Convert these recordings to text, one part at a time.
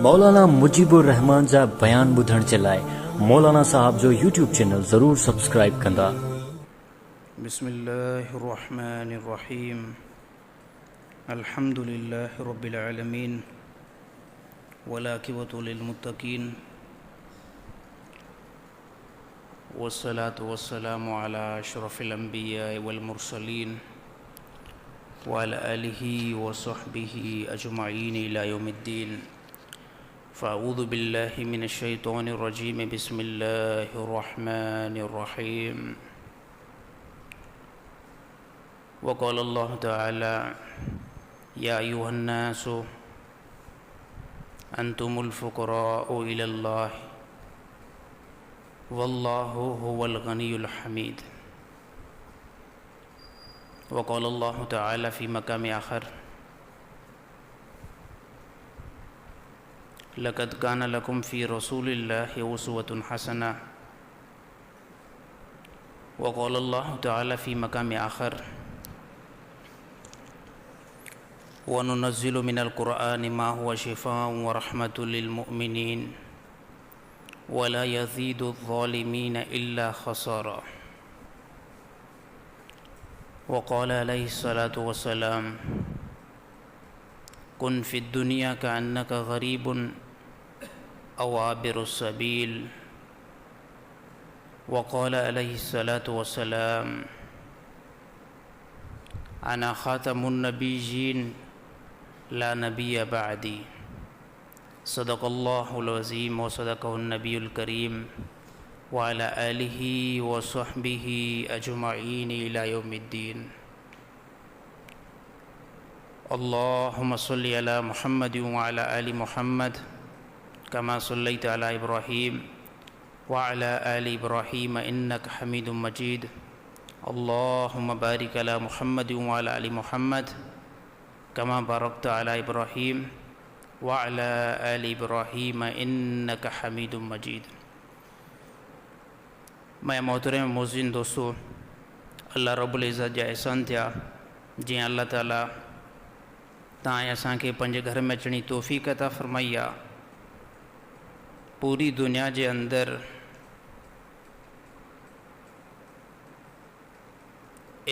मौलाना मुजीबुर रहमान जा बयान ॿुधण जे लाइ मौलाना साहब जो यूट्यूब चैनल ज़रूर सब्सक्राइब कंदा। बिस्मिल्लाहिर्रहमानिर्रहीम। अल्हम्दुलिल्लाहि रब्बिल आलमीन वलाकिबतु लिल मुत्तकीन वस्सलातु वस्सलामु अला अशरफिल अंबिया वल मुरसलीन व अला आलिहि व सहबिहि अजमईन इला यौमिद्दीन। फ़अऊज़ु बिल्लाहि मिनश शैतानिर रजीम। बिस्मिल्लाहिर्रहमानिर रहीम। वक़ाल अल्लाहु तआला या अय्युहन नासु अंतुमुल फ़ुक़राउ इलल्लाहि वल्लाहु हुवल गनियुल हमीद। वक़ाल अल्लाहु तआला फ़ी मक़ाम आख़र लक़द कान लकुम फ़ी रसूलिल्लाहि उस्वतुन हसना। वक़ाल अल्लाहु तआला फ़ी मक़ाम आख़र वनुनज़्ज़िलु मिनल क़ुरआनि मा हुवा शिफ़ाउन व रहमतुल लिल मुअमिनीन वला यज़ीदु ज़ालिमीन इल्ला ख़सारा। वक़ाल अलैहिस्सलातु वस्सलाम कुन फ़िद दुनिया कअन्नका ग़रीबुन औ आबिरुस सबील। वक़ाल अलैहिस्सलातु वस्सलाम अना ख़ातमुन नबिय्यीन ला नबिय्य बअदी। सदक़ल्लाहुल अज़ीम व सदक़हुन नबियुल करीम व अला आलिहि व सहबिहि अजमईन इला यौमिद्दीन। अल्लाहुम्मा सल्लि अला मुहम्मद व अला आलि मुहम्मद कमा सल्लैता अला इब्राहीम व अला आलि इब्राहीम इन्नका हमीदुम मजीद। अल्लाहुम्मा बारिक अला मुहम्मद व अला आलि मुहम्मद कमा बारकता अला इब्राहीम व अला आलि इब्राहीम इन्नका हमीदुम मजीद। मैं मोहतरम मोज़िन दोस्तों, अल्लाह रब्बुल इज़्ज़त जा एहसान थिया जीअं अल्लाह ताला तव्हां असांखे पंहिंजे घर में अचण जी तौफ़ीक़ अता फ़रमाई आहे। पूरी दुनिया जे अंदरि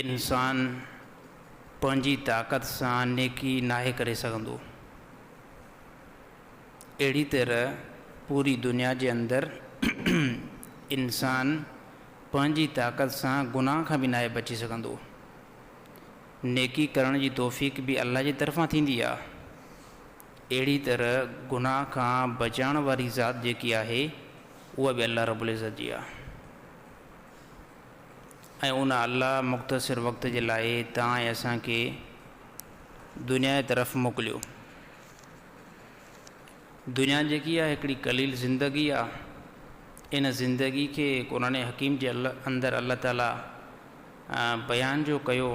इंसान पंहिंजी ताक़त सां नेकी नाहे करे सघंदो। अहिड़ी तरह पूरी दुनिया जे अंदरि इंसान पंहिंजी ताक़त सां गुनाह खां बि नाहे बची सघंदो। नेकी करण जी तौफ़ीक़ बि अल्लाह जी तरफ़ां थींदी आहे। अहिड़ी तरह गुनाह खां बचाइण वारी ज़ात जेकी आहे उहा बि अल्लाह रब्बुल इज़्ज़त जी आहे। ऐं उन अल्लाह मुख़्तसिर वक़्त जे लाइ तव्हां ऐं असांखे दुनिया जी तरफ़ मोकिलियो। दुनिया जेकी आहे हिकिड़ी क़लील ज़िंदगी आहे। इन ज़िंदगी खे क़ुरान हकीम जे अंदरि अल्लाह ताला बयान जो कयो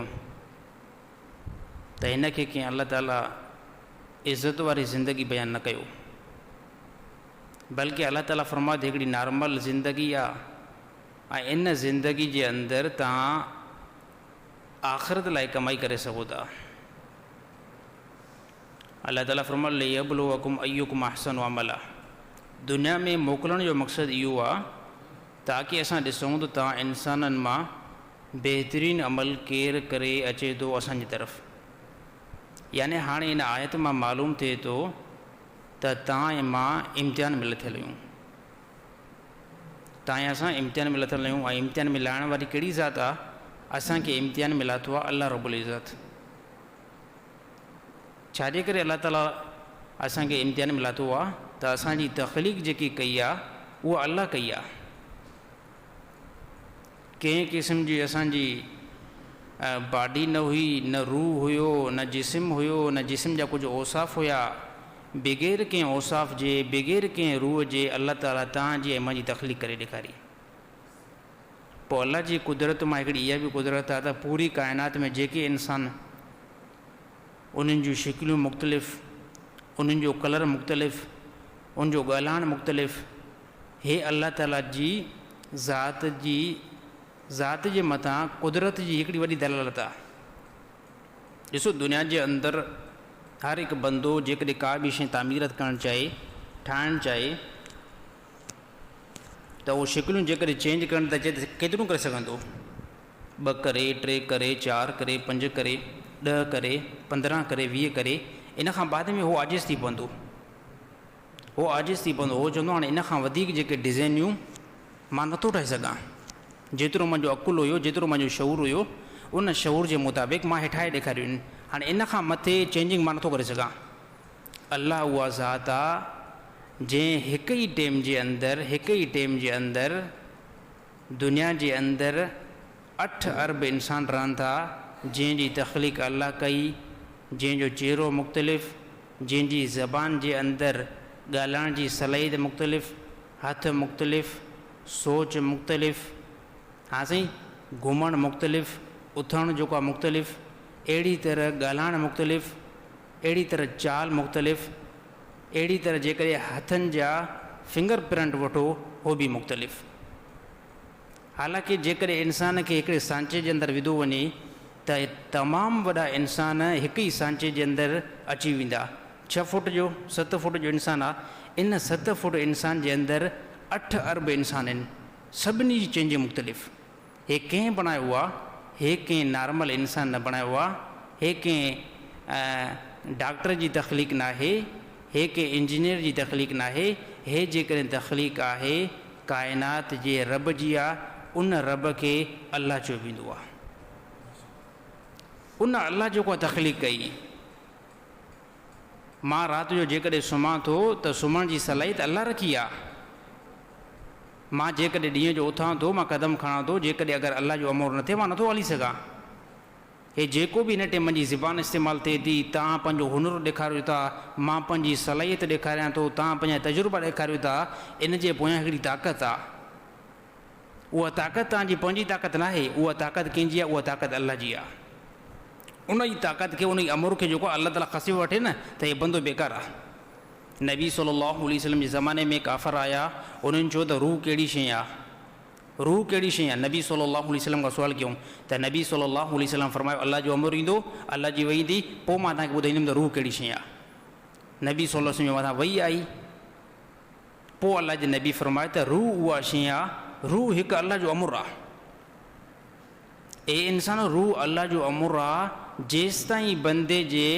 त हिन खे कंहिं अल्लाह ताला इज़त वारी ज़िंदगी बयानु न कयो, बल्कि अल्लाह ताला फ़रमाए हिकिड़ी नॉर्मल ज़िंदगी आहे। ऐं इन ज़िंदगी जे अंदरि तव्हां आख़िरत लाइ कमाई करे सघो था। अल्लाह ताला फ़रमाए लियब्लुवकुम अय्युकुम अहसनु अमला। दुनिया में मोकिलण जो मक़सदु इहो आहे ताकी असां ॾिसूं त तव्हां इंसाननि मां बहितरीनु अमल केरु करे अचे थो असांजी तरफ़। यानी हाणे इन आयत मां मालूम थिए थो त तव्हां ऐं मां इम्तिहान में लथियल आहियूं। तव्हां ऐं असां इम्तिहान में लथियल आहियूं। ऐं इम्तिहान में लाहिण वारी कहिड़ी ज़ात आहे? असांखे इम्तिहान में लाथो आहे अल्लाह रब्बुल इज़्ज़त। छाजे करे अल्लाह ताला असांखे इम्तिहान में लाथो आहे? त असांजी तख़लीक़ जेकी कई आहे उहा अल्लाह कई आहे। कंहिं क़िस्म जी असांजी बॉडी न हुई, न रूह हुयो, न जिस्म हुयो, न जिस्म जा कुझु औसाफ़ हुया। बग़ैर कंहिं औसाफ़ जे, बग़ैर कंहिं रूह जे अल्लाह ताला तव्हांजी ऐं मुंहिंजी तख़लीक़ करे ॾेखारी। पोइ अल्लाह जी कुदरत मां हिकिड़ी इहा बि कुदरत आहे त पूरी काइनात में जेके इंसान उन्हनि जूं शिकिलियूं मुख़्तलिफ़, उन्हनि जो कलर मुख़्तलिफ़, उन जो ॻाल्हाइणु मुख़्तलिफ़, हे अल्लाह ताला जी ज़ात जे मथां कुदरत जी हिकिड़ी वॾी दलालत आहे। ॾिसो दुनिया जे अंदरि हर हिकु बंदो जेकॾहिं का बि शइ तामीरत करणु चाहे ठाहिणु चाहे त उहो शिकिलियूं जेकॾहिं चेंज कनि त चए त केतिरो करे सघंदो, 2 करे 3 करे 4 करे 5 करे 10 करे 15 करे 20 करे, इन खां बाद में उहो आजिज़ थी पवंदो, उहो आजिज़ थी पवंदो। उहो चवंदो हाणे इन खां वधीक जेके डिज़ाइनियूं मां नथो ठाहे सघां, जेतिरो मुंहिंजो अकुलु हुयो, जेतिरो मुंहिंजो शऊर हुयो, उन शऊर जे मुताबिक़ मां हे ठाहे ॾेखारियूं आहिनि, हाणे इन खां मथे चेंजिंग मां नथो करे सघां। अल्लाह उहा ज़ात आहे जंहिं हिक ई टाइम जे अंदरि दुनिया जे अंदरि 8 अरब इंसान रहनि था, जंहिंजी तख़लीक़ अल्लाह कई, जंहिंजो चेहरो मुख़्तलिफ़, जंहिंजी ज़बान जे अंदरि ॻाल्हाइण जी सलाहियत मुख़्तलिफ़, हथ मुख़्तलिफ़, सोच मुख़्तलिफ़, हा साईं, घुमणु मुख़्तलिफ़, उथणु जेको आहे मुख़्तलिफ़, अहिड़ी तरह ॻाल्हाइणु मुख़्तलिफ़, अहिड़ी तरह चाल मुख़्तलिफ़, अहिड़ी तरह जेकॾहिं हथनि जा फिंगर प्रिंट वठो उहो बि मुख़्तलिफ़। हालांकि जेकॾहिं इंसान खे हिकिड़े सांचे जे अंदरि विधो वञे त तमामु वॾा इंसान हिकु ई सांचे जे अंदरि अची वेंदा। 6 फुट जो 7 फुट जो इंसान आहे, इन 7 फुट इंसान जे अंदरि 8 अरब इंसान आहिनि, सभिनी जी चेंजिंग मुख़्तलिफ़। हे कंहिं बणायो आहे, हे कंहिं नॉर्मल इंसान न बणायो आहे, हे कंहिं डॉक्टर जी तख़लीक़ न आहे, हे कंहिं इंजीनियर जी तख़लीक़ न आहे, हे जेकॾहिं तख़लीक़ आहे काइनात जे रब जी आहे, उन रब खे अल्लाह चयो वेंदो आहे। उन अल्लाह जेको तख़लीक़ कई, मां राति जो जेकॾहिं सुम्हां थो त सुम्हण जी सलाहियत अल्लाह रखी आहे। मां जेकॾहिं ॾींहं जो उथां थो, मां क़दम खणां थो, जेकॾहिं अगरि अल्लाह जो अमर न थिए मां नथो हली सघां। हे जेको बि हिन टाइम मुंहिंजी ज़बान इस्तेमालु थिए थी, तव्हां पंहिंजो हुनुर ॾेखारियो था, मां पंहिंजी सलाहियत ॾेखारियां थो, तव्हां पंहिंजा तजुर्बा ॾेखारियो था, इन जे पोयां हिकिड़ी ताक़त आहे। उहा ताक़त तव्हांजी पंहिंजी ताक़त न आहे, उहा ताक़त कंहिंजी आहे, उहा ताक़त अल्लाह जी आहे। उन जी ताक़त खे, उन जी अमर खे जेको अल्लाह ताला खसे वठे न, त इहे बंदो बेकार आहे। नबी सल्लल्लाहु अलैहि वसल्लम जे ज़माने में काफ़र आया, उन्हनि चयो त रूह कहिड़ी शइ आहे, रूह कहिड़ी शइ आहे। नबी सल्लल्लाहु अलैहि वसल्लम खां सुवाल कयूं त नबी सल्लल्लाहु अलैहि वसल्लम फरमायो अल्लाह जो अमर ईंदो, अल्लाह जी वही ईंदी, पोइ मां तव्हांखे ॿुधाईंदुमि त रूह कहिड़ी शइ आहे। नबी सल्लल्लाहु अलैहि वसल्लम मथां वही आई, पोइ अल्लाह जे नबी फरमायो त रूह उहा शइ आहे, रूह हिकु अल्लाह जो अमर आहे। ए इंसान, रूह अल्लाह जो अमर आहे। जेसि ताईं बंदे जे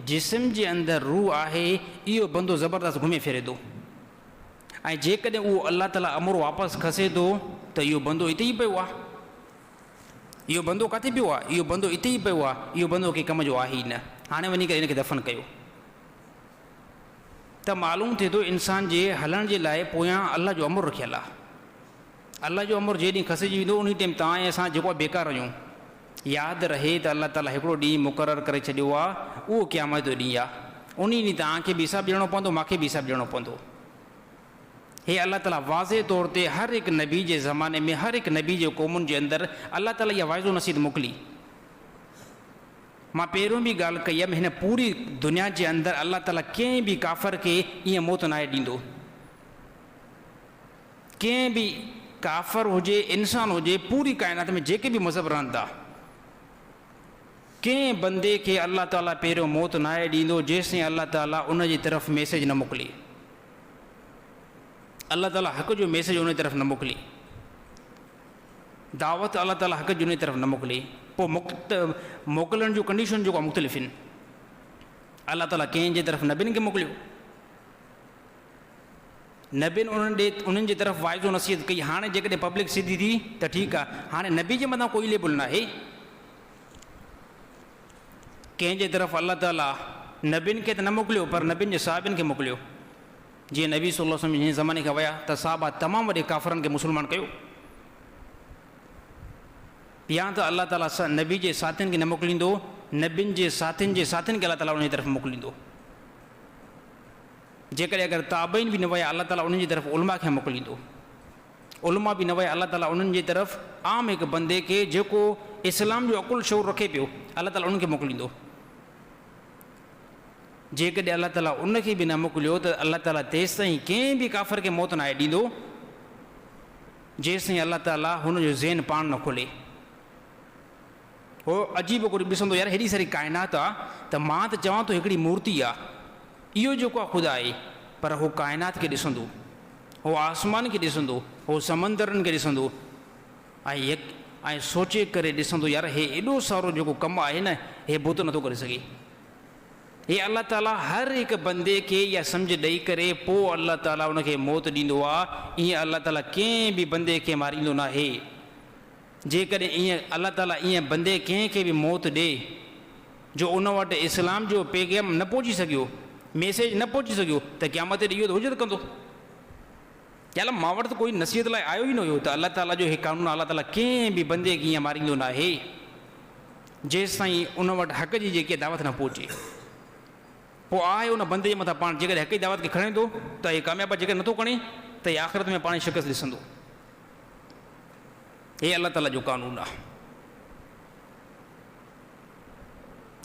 जिस्म जे अंदरि रूह आहे, इहो बंदो ज़बरदस्त घुमे फिरे थो, ऐं जेकॾहिं उहो अल्लाह ताला अमर वापसि खसे थो त इहो बंदो हिते ई पियो आहे। इहो बंदो किथे पियो आहे? इहो बंदो हिते ई पियो आहे, इहो बंदो कंहिं कम जो आहे ई न। हाणे वञी करे हिनखे दफ़न कयो त मालूम थिए थो इंसान जे हलण जे लाइ पोयां अल्लाह जो अमर रखियलु आहे। अल्लाह जो अमर जे ॾींहुं खसिजी वेंदो, उन टाइम तव्हां ऐं असां जेको आहे बेकार आहियूं। यादि रहे त अल्लाह ताला हिकिड़ो ॾींहुं मुक़ररु करे छॾियो आहे, उहो क़यामत जो ॾींहुं आहे। उन ॾींहुं तव्हांखे बि हिसाबु ॾियणो पवंदो, मूंखे बि हिसाबु ॾियणो पवंदो। हे अल्लाह ताला वाज़े तौर ते हर हिकु नबी जे ज़माने में, हर हिकु नबी जे क़ौमुनि जे अंदरि अल्लाह ताला इहा वाइज़ो नसीहत मोकिली। मां पहिरियों बि ॻाल्हि कई आहे, हिन पूरी दुनिया जे अंदरि अल्लाह ताला कंहिं बि काफ़र खे ईअं मौत न आहे ॾींदो। कंहिं बि काफ़र हुजे, इंसान हुजे, पूरी काइनात में जेके बि मज़हब रहनि था, कंहिं बंदे खे अल्लाह ताला पहिरियों मौत न आहे ॾींदो जेसिताईं अल्लाह ताला उन जी तरफ़ मैसेज न मोकिले। अल्लाह ताला हक़ जो मैसेज उन तरफ़ न मोकिले, दावत अल्लाह ताला हक़ जो उन तरफ़ न मोकिले, पोइ मोकिलण जूं कंडीशन जेको आहे मुख़्तलिफ़ आहिनि। अल्लाह ताला कंहिंजे तरफ़ नबियुनि खे मोकिलियो, नबियुनि उन्हनि जे तरफ़ वाइज़ो नसीहत कई। हाणे जेकॾहिं पब्लिक सिधी थी त ठीकु आहे, हाणे नबी जे मथां कोई लेबल न आहे। कंहिंजे तरफ़ अल्लाह ताला नबियुनि खे त न मोकिलियो, पर नबियुनि जे साहिबनि खे मोकिलियो। जीअं नबी सल्लल्लाहु अलैहि वसल्लम जे ज़माने खां विया त साहबा तमामु वॾे काफ़रनि खे मुस्लमान कयो। या त अल्लाह ताला नबी जे साथियुनि खे न मोकिलींदो, नबियुनि जे साथियुनि खे अल्लाह ताला उन जी तरफ़ मोकिलींदो। जेकॾहिं अगरि ताबईन बि न विया, अल्लाह ताला उन्हनि जी तरफ़ उलमा खे मोकिलींदो। उलमा बि न विया, अल्लाह ताला उन्हनि जी तरफ़ आम हिकु बंदे खे जेको इस्लाम जो अकुल शऊर रखे पियो, अल्लाह ताला उन्हनि खे मोकिलींदो। जेकॾहिं अल्लाह ताला उनखे बि न मोकिलियो त अल्लाह ताला तेसि ताईं कंहिं बि काफ़र खे मौत न आहे ॾींदो जेसि ताईं अल्लाह ताला हुनजो ज़हन पाण न खोले। हो अजीब कुझु ॾिसंदो, यार हेॾी सारी काइनात आहे त मां त चवां थो हिकिड़ी मूर्ति आहे, इहो जेको आहे ख़ुदा आहे, पर हू काइनात खे ॾिसंदो, हू आसमान खे ॾिसंदो, हू समंदरनि खे ॾिसंदो ऐं सोचे करे ॾिसंदो यार हे एॾो सारो जेको कमु आहे न, हे बुत नथो करे सघे। हे अलाह ताला हर हिकु बंदे खे इहा सम्झ ॾेई करे पोइ अलाह ताला उनखे मौत ॾींदो आहे। ईअं अलाह ताला कंहिं बि बंदे खे मारींदो न आहे। जेकॾहिं ईअं अलाह ताला ईअं बंदे कंहिंखे बि मौत ॾे जो उन वटि इस्लाम जो पैगाम न पहुची सघियो, मैसेज न पहुची सघियो, त क़यामत ते इहो त हुजत कंदो। या मां वटि त कोई नसीहत लाइ आयो ई न हुयो, त अलाह ताला जो हे क़ानून अलाह ताला कंहिं बि बंदे खे ईअं मारींदो न आहे जेसि ताईं उन वटि हक़ जी जेकी दावत न पहुचे। पोइ आहे उन बंदे जे मथां पाण जेकॾहिं हक़ जी दावत खे खणे थो त हे कामयाबु, जेकॾहिं नथो खणे त हे आख़िरत में पाण शिकस्त ॾिसंदो। हे अलाह ताला जो क़ानून आहे।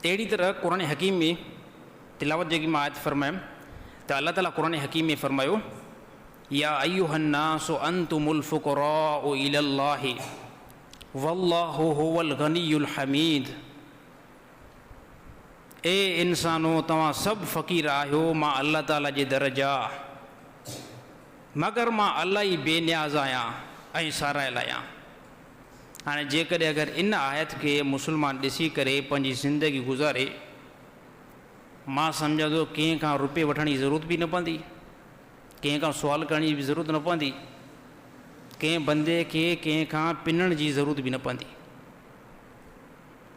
अहिड़ी तरह क़ुरान हकीम में तिलावत जेकी मां आयत फरमायमि त अलाह ताला क़ुरान हकीम में फरमायो, या अय्युहन्नासु अंतुमुल फुक़राउ इलल्लाहि वल्लाहु हुवल गनियुल हमीद। ए इंसानो, तव्हां सभु फ़क़ीर आहियो मां अलाह ताला जे दर जा, मगर मां अलाह ई बेनियाज़ आहियां ऐं सारायल आहियां। हाणे जेकॾहिं अगरि इन आयत खे मुस्लमान ॾिसी करे पंहिंजी ज़िंदगी गुज़ारे, मां सम्झां थो कंहिं खां रुपए वठण जी ज़रूरत बि न पवंदी, कंहिं खां सुवाल करण जी बि ज़रूरत न पवंदी, कंहिं बंदे खे कंहिं खां पिनण जी ज़रूरत बि न पवंदी।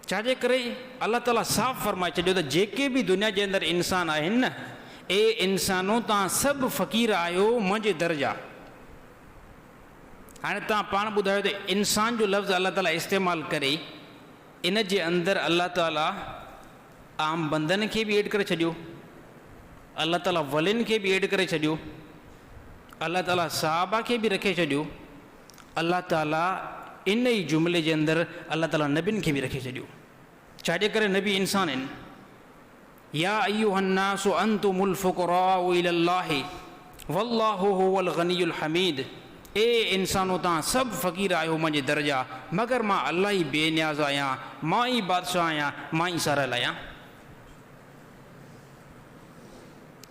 छाजे करे अलाह ताला साफ़ फरमाए छॾियो त जेके बि दुनिया जे अंदरि इंसान आहिनि न, ए इंसानो तव्हां सभु फ़क़ीर आहियो मुंहिंजे दर जा। हाणे तव्हां पाण ॿुधायो त इंसान जो लफ़्ज़ अलाह ताला इस्तेमालु करे इन जे अंदरि अलाह ताला आम बंदनि खे बि एड करे छॾियो, अलाह ताला वलियुनि खे बि एड करे छॾियो, अलाह ताला सहाबा खे बि रखे छॾियो, अलाह ताला इन ई जुमिले जे अंदरि अलाह ताला नबियुनि खे बि रखे छॾियो। छाजे करे नबी इंसान आहिनि। या अय्युहन्नासु अंतुमुल फुक़राउ इलल्लाहि वल्लाहु हुवल गनियुल हमीद। ए इंसानो, तव्हां सभु फ़क़ीर आहियो मुंहिंजे दर जा, मगर मां अलाह ई बेनियाज़ आहियां, मां ई बादशाह आहियां, मां ई सारियल आहियां।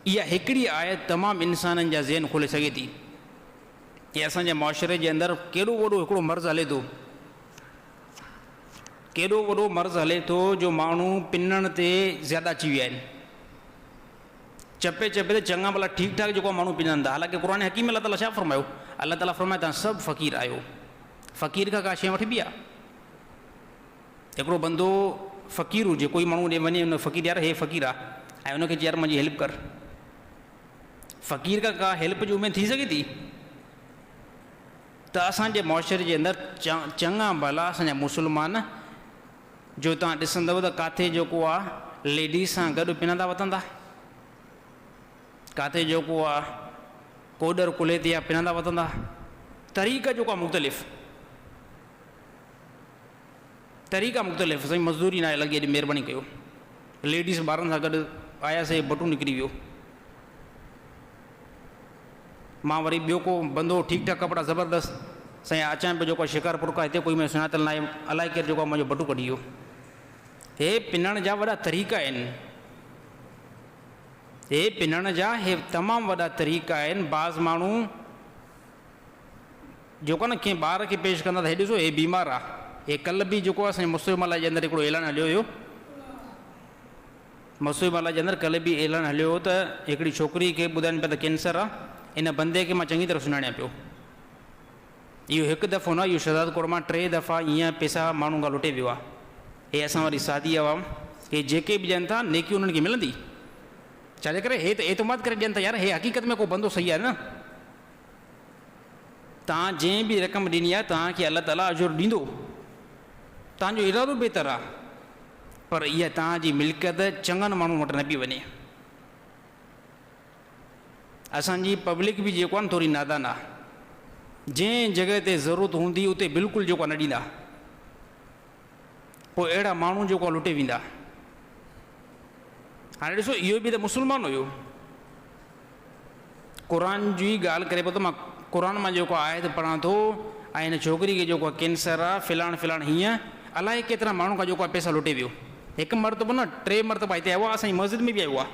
इहा हिकिड़ी आयत तमामु इंसाननि जा ज़हन खोले सघे थी। इहा असांजे मुआशरे जे अंदरि केॾो वॾो हिकिड़ो मर्ज़ु हले थो, केॾो वॾो मर्ज़ु हले थो जो माण्हू पिनण ते ज़्यादा अची विया आहिनि। चपे चपे ते चङा भला ठीकु ठाक जेको माण्हू पिननि था। हालांकि क़ुरान हकीम अलाह ताला छा फरमायो? अलाह ताला फरमाए तव्हां सभु फ़क़ीर आहियो। फ़क़ीर खां का शइ वठिबी आहे? हिकिड़ो बंदो फ़क़ीर हुजे, कोई माण्हू ॾे वञे उन फ़क़ीर यार हे फ़क़ीर आहे ऐं उनखे चए यार मुंहिंजी हेल्प कर, फ़क़ीर खां का हेल्प जी उमेदु थी सघे थी? त असांजे मुआशरे जे अंदरि चङा भला असांजा मुस्लमान जो तव्हां ॾिसंदव त किथे जेको आहे लेडीज़ सां गॾु पिनंदा वतंदा, किथे जेको आहे कोडर कुले ते या पिनंदा वतंदा। तरीक़ा जेको आहे मुख़्तलिफ़, तरीक़ा मुख़्तलिफ़। साईं मज़दूरी न आहे लॻी, अॼु महिरबानी कयो। लेडीज़ ॿारनि सां गॾु आयासीं, बटू निकिरी वियो। मां वरी ॿियो को बंदो ठीकु ठाक कपिड़ा ज़बरदस्त साईं अचां पियो, जेको शिकारपुर खां हिते कोई मुंहिंजो सुञातल न आहे, अलाए केरु जेको आहे मुंहिंजो बटू कढी वियो। हे पिनण जा वॾा तरीक़ा आहिनि, हे पिनण जा हे तमामु वॾा तरीक़ा आहिनि। बाज़ माण्हू जेको आहे न कंहिं ॿार खे पेश कंदा त हे ॾिसो हे बीमार आहे। हे कल्ह बि जेको आहे असांजे मुस्लिम जे अंदरि हिकिड़ो ऐलान हलियो हुयो, मुस्लिम जे अंदरि कल्ह बि ऐलान हलियो हो त हिकिड़ी छोकिरी खे ॿुधाइनि पिया त कैंसर आहे। इन बंदे खे मां चङी तरह सुञाणियां पियो। इहो हिकु दफ़ो न, इहो शहजादकोट मां 3 दफ़ा ईअं पैसा माण्हू खां लुटे वियो आहे। हे असां वरी सादी आवाम, हे जेके बि ॾियनि था नेकी उन्हनि खे मिलंदी। छाजे करे? हे त एतमाद करे ॾियनि था यार, हे हक़ीक़त में को बंदो सही आहे न। तव्हां जंहिं बि रक़म ॾिनी आहे तव्हांखे अलाह ताला अजुर ॾींदो, तव्हांजो इरादो बहितर आहे, पर इहा तव्हांजी मिल्कियत चङनि माण्हुनि वटि न पई वञे। असांजी पब्लिक बि जेको आहे न थोरी नादान आहे। जंहिं जॻह ते ज़रूरत हूंदी उते बिल्कुलु जेको आहे न ॾींदा, पोइ अहिड़ा माण्हू जेको आहे लुटे वेंदा। हाणे ॾिसो, इहो बि त मुस्लमान हुयो। क़ुर जी ॻाल्हि करे पियो त मां क़ुर मां जेको आयत पढ़ां थो, ऐं हिन छोकिरी खे जेको आहे कैंसर आहे फिलाण फिलाण, हीअं अलाए केतिरा माण्हू खां जेको आहे पैसा लुटे वियो। हिकु मरतबो न 3 मरतबा हिते आयो आहे, असांजी मस्जिद में बि आयो आहे।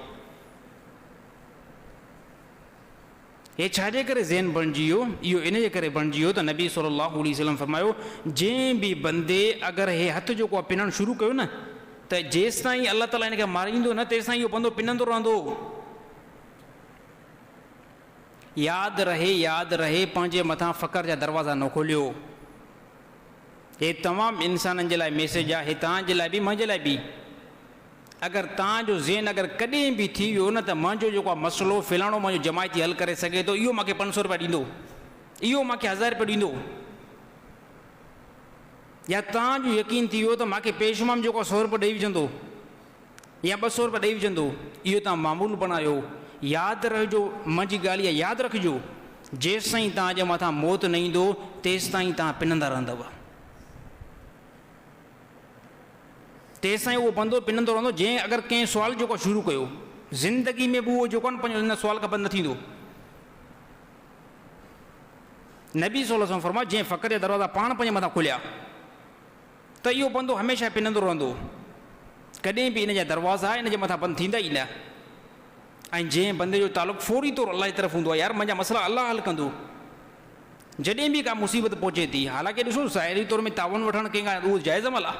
हे छाजे करे ज़हन बणिजी वियो, इहो इन जे करे बणिजी वियो त नबी सल्लल्लाहु अलैहि वसल्लम फरमायो जंहिं बि बंदे अगरि हे हथु जेको आहे पिनणु शुरू कयो न त जेसि ताईं अलाह ताला हिन खे मारींदो न तेसि ताईं इहो बंदो पिनंदो रहंदो। यादि रहे पंहिंजे मथां फ़क़्र जा दरवाज़ा न खोलियो। हे तमामु इंसाननि जे लाइ मैसेज आहे, हे तव्हांजे लाइ बि मुंहिंजे लाइ बि। अगरि तव्हांजो ज़हन अगरि कॾहिं बि थी वियो न त मुंहिंजो जेको आहे मसइलो फ़िलाणो मुंहिंजो जमायती हल करे सघे थो, इहो मूंखे 500 रुपया ॾींदो, इहो मूंखे 1000 रुपया ॾींदो, या तव्हांजो यकीन थी वियो त मूंखे पेशमाम जेको आहे 100 रुपया ॾेई विझंदो या 200 रुपया ॾेई विझंदो, इहो तव्हां मामूलु बणायो। यादि रहिजो, मुंहिंजी ॻाल्हि इहा यादि रखिजो, जेसि ताईं तव्हांजे मथां मौत न ईंदो तेसि ताईं तव्हां पिनंदा रहंदव, तेसि ताईं उहो बंदो पिनंदो रहंदो। जंहिं अगरि कंहिं सुवाल जेको शुरू कयो ज़िंदगी में बि उहो जेको आहे पंहिंजो हिन सुवाल खां बंदि न थींदो। नबी सल्लल्लाहु अलैहि वसल्लम फरमायो जंहिं फ़क़्र जा दरवाज़ा पाण पंहिंजे मथां खुलिया त इहो बंदो हमेशह पिनंदो रहंदो, कॾहिं बि इन जा दरवाज़ा इन जे मथां बंदि थींदा ई न। ऐं जंहिं बंदे जो तालुक़ु फौरी तौरु अलाह जी तरफ़ हूंदो आहे, यार मुंहिंजा मसइला अलाह हल कंदो, जॾहिं बि का मुसीबत पहुचे थी। हालांकि ॾिसो ज़ाहिरी तौर में तावन वठणु कंहिंखां उहो जाइज़ अमल आहे।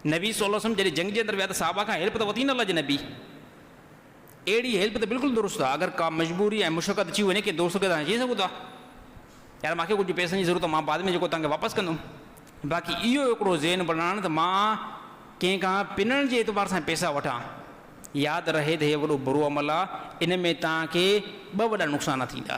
नबी सल्लल्लाहु अलैहि वसल्लम जॾहिं जंग जे अंदरि विया त साहबा खां हेल्प त वठी न अलाह जे नबी, अहिड़ी हेल्प त बिल्कुलु दुरुस्त आहे। अगरि का मजबूरी ऐं मुशक़त अची वञे कंहिं दोस्त खे तव्हां चई सघो था यार मूंखे कुझु पैसनि जी ज़रूरत आहे, मां बाद में जेको तव्हांखे वापसि कंदुमि। बाक़ी इहो हिकिड़ो ज़हन बणाइणु त मां कंहिंखां पिनण जे एतबार सां पैसा वठां, यादि रहे त हे वॾो बुरो अमल आहे। इन में तव्हांखे 2 वॾा नुक़सान थींदा,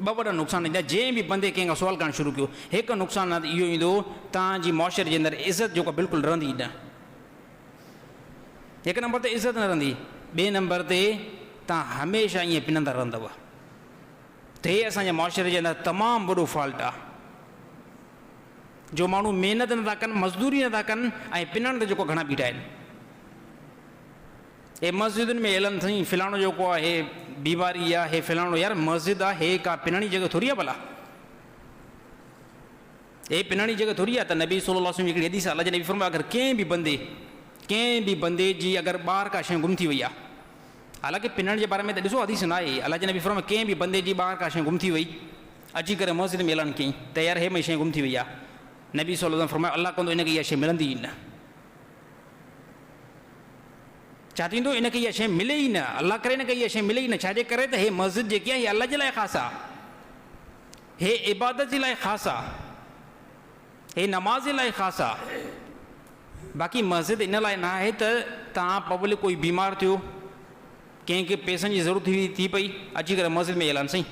2 वॾा नुक़सान ईंदा। जंहिं बि बंदे कंहिंखां सुवाल करणु शुरू कयो, हिकु नुक़सानु इहो ईंदो तव्हांजी मुआशरे जे अंदरि इज़त जेको बिल्कुलु रहंदी न। हिकु नंबर ते इज़त न रहंदी, ॿिए नंबर ते तव्हां हमेशह ईअं पिनंदा रहंदव। त हे असांजे मुआशरे जे अंदरि तमामु वॾो फॉल्ट आहे, जो माण्हू महिनत नथा कनि, मज़दूरी नथा कनि ऐं पिनण ते जेको घणा बीठा आहिनि। हे मस्जिदुनि में ऐलान अथई फ़िलाणो जेको आहे हे बीमारी आहे, हे फ़िलाणो, यार मस्जिद आहे, हे का पिनणी जॻह थोरी आहे भला, हे पिनणी जॻह थोरी आहे। त नबी सल्लल्लाहु अलैहि वसल्लम हिकिड़ी हदीस अलाह जे नबी फरमायो अगरि कंहिं बि बंदे जी अगरि ॿाहिरि का शइ गुम थी वई आहे, हालांकि पिनण जे बारे में त ॾिसो हदीस न आहे, अलाह जे नबी फरमायो कंहिं बि बंदे जी ॿाहिरि का शइ गुम थी वई, अची करे मस्जिद में ऐलान कयईं त यार हे शइ गुम थी वई आहे, नबी सल्लल्लाहु अलैहि वसल्लम फरमायो अलाह कंदो इनखे इहा शइ मिलंदी ई न। छा थींदो, इनखे इहा शइ मिले ई न, अलाह करे इनखे इहा शइ मिले ई न। छाजे करे त हे मस्जिद जेकी आहे इहा अलाह जे लाइ ख़ासि आहे, हे इबादत जे लाइ ख़ासि आहे, हे नमाज़ जे लाइ ख़ासि आहे। बाक़ी मस्जिद इन लाइ न आहे त तव्हां पब्लिक कोई बीमार थियो, कंहिंखे पैसनि जी ज़रूरत थी पई, अची करे मस्जिद में ऐलान साईं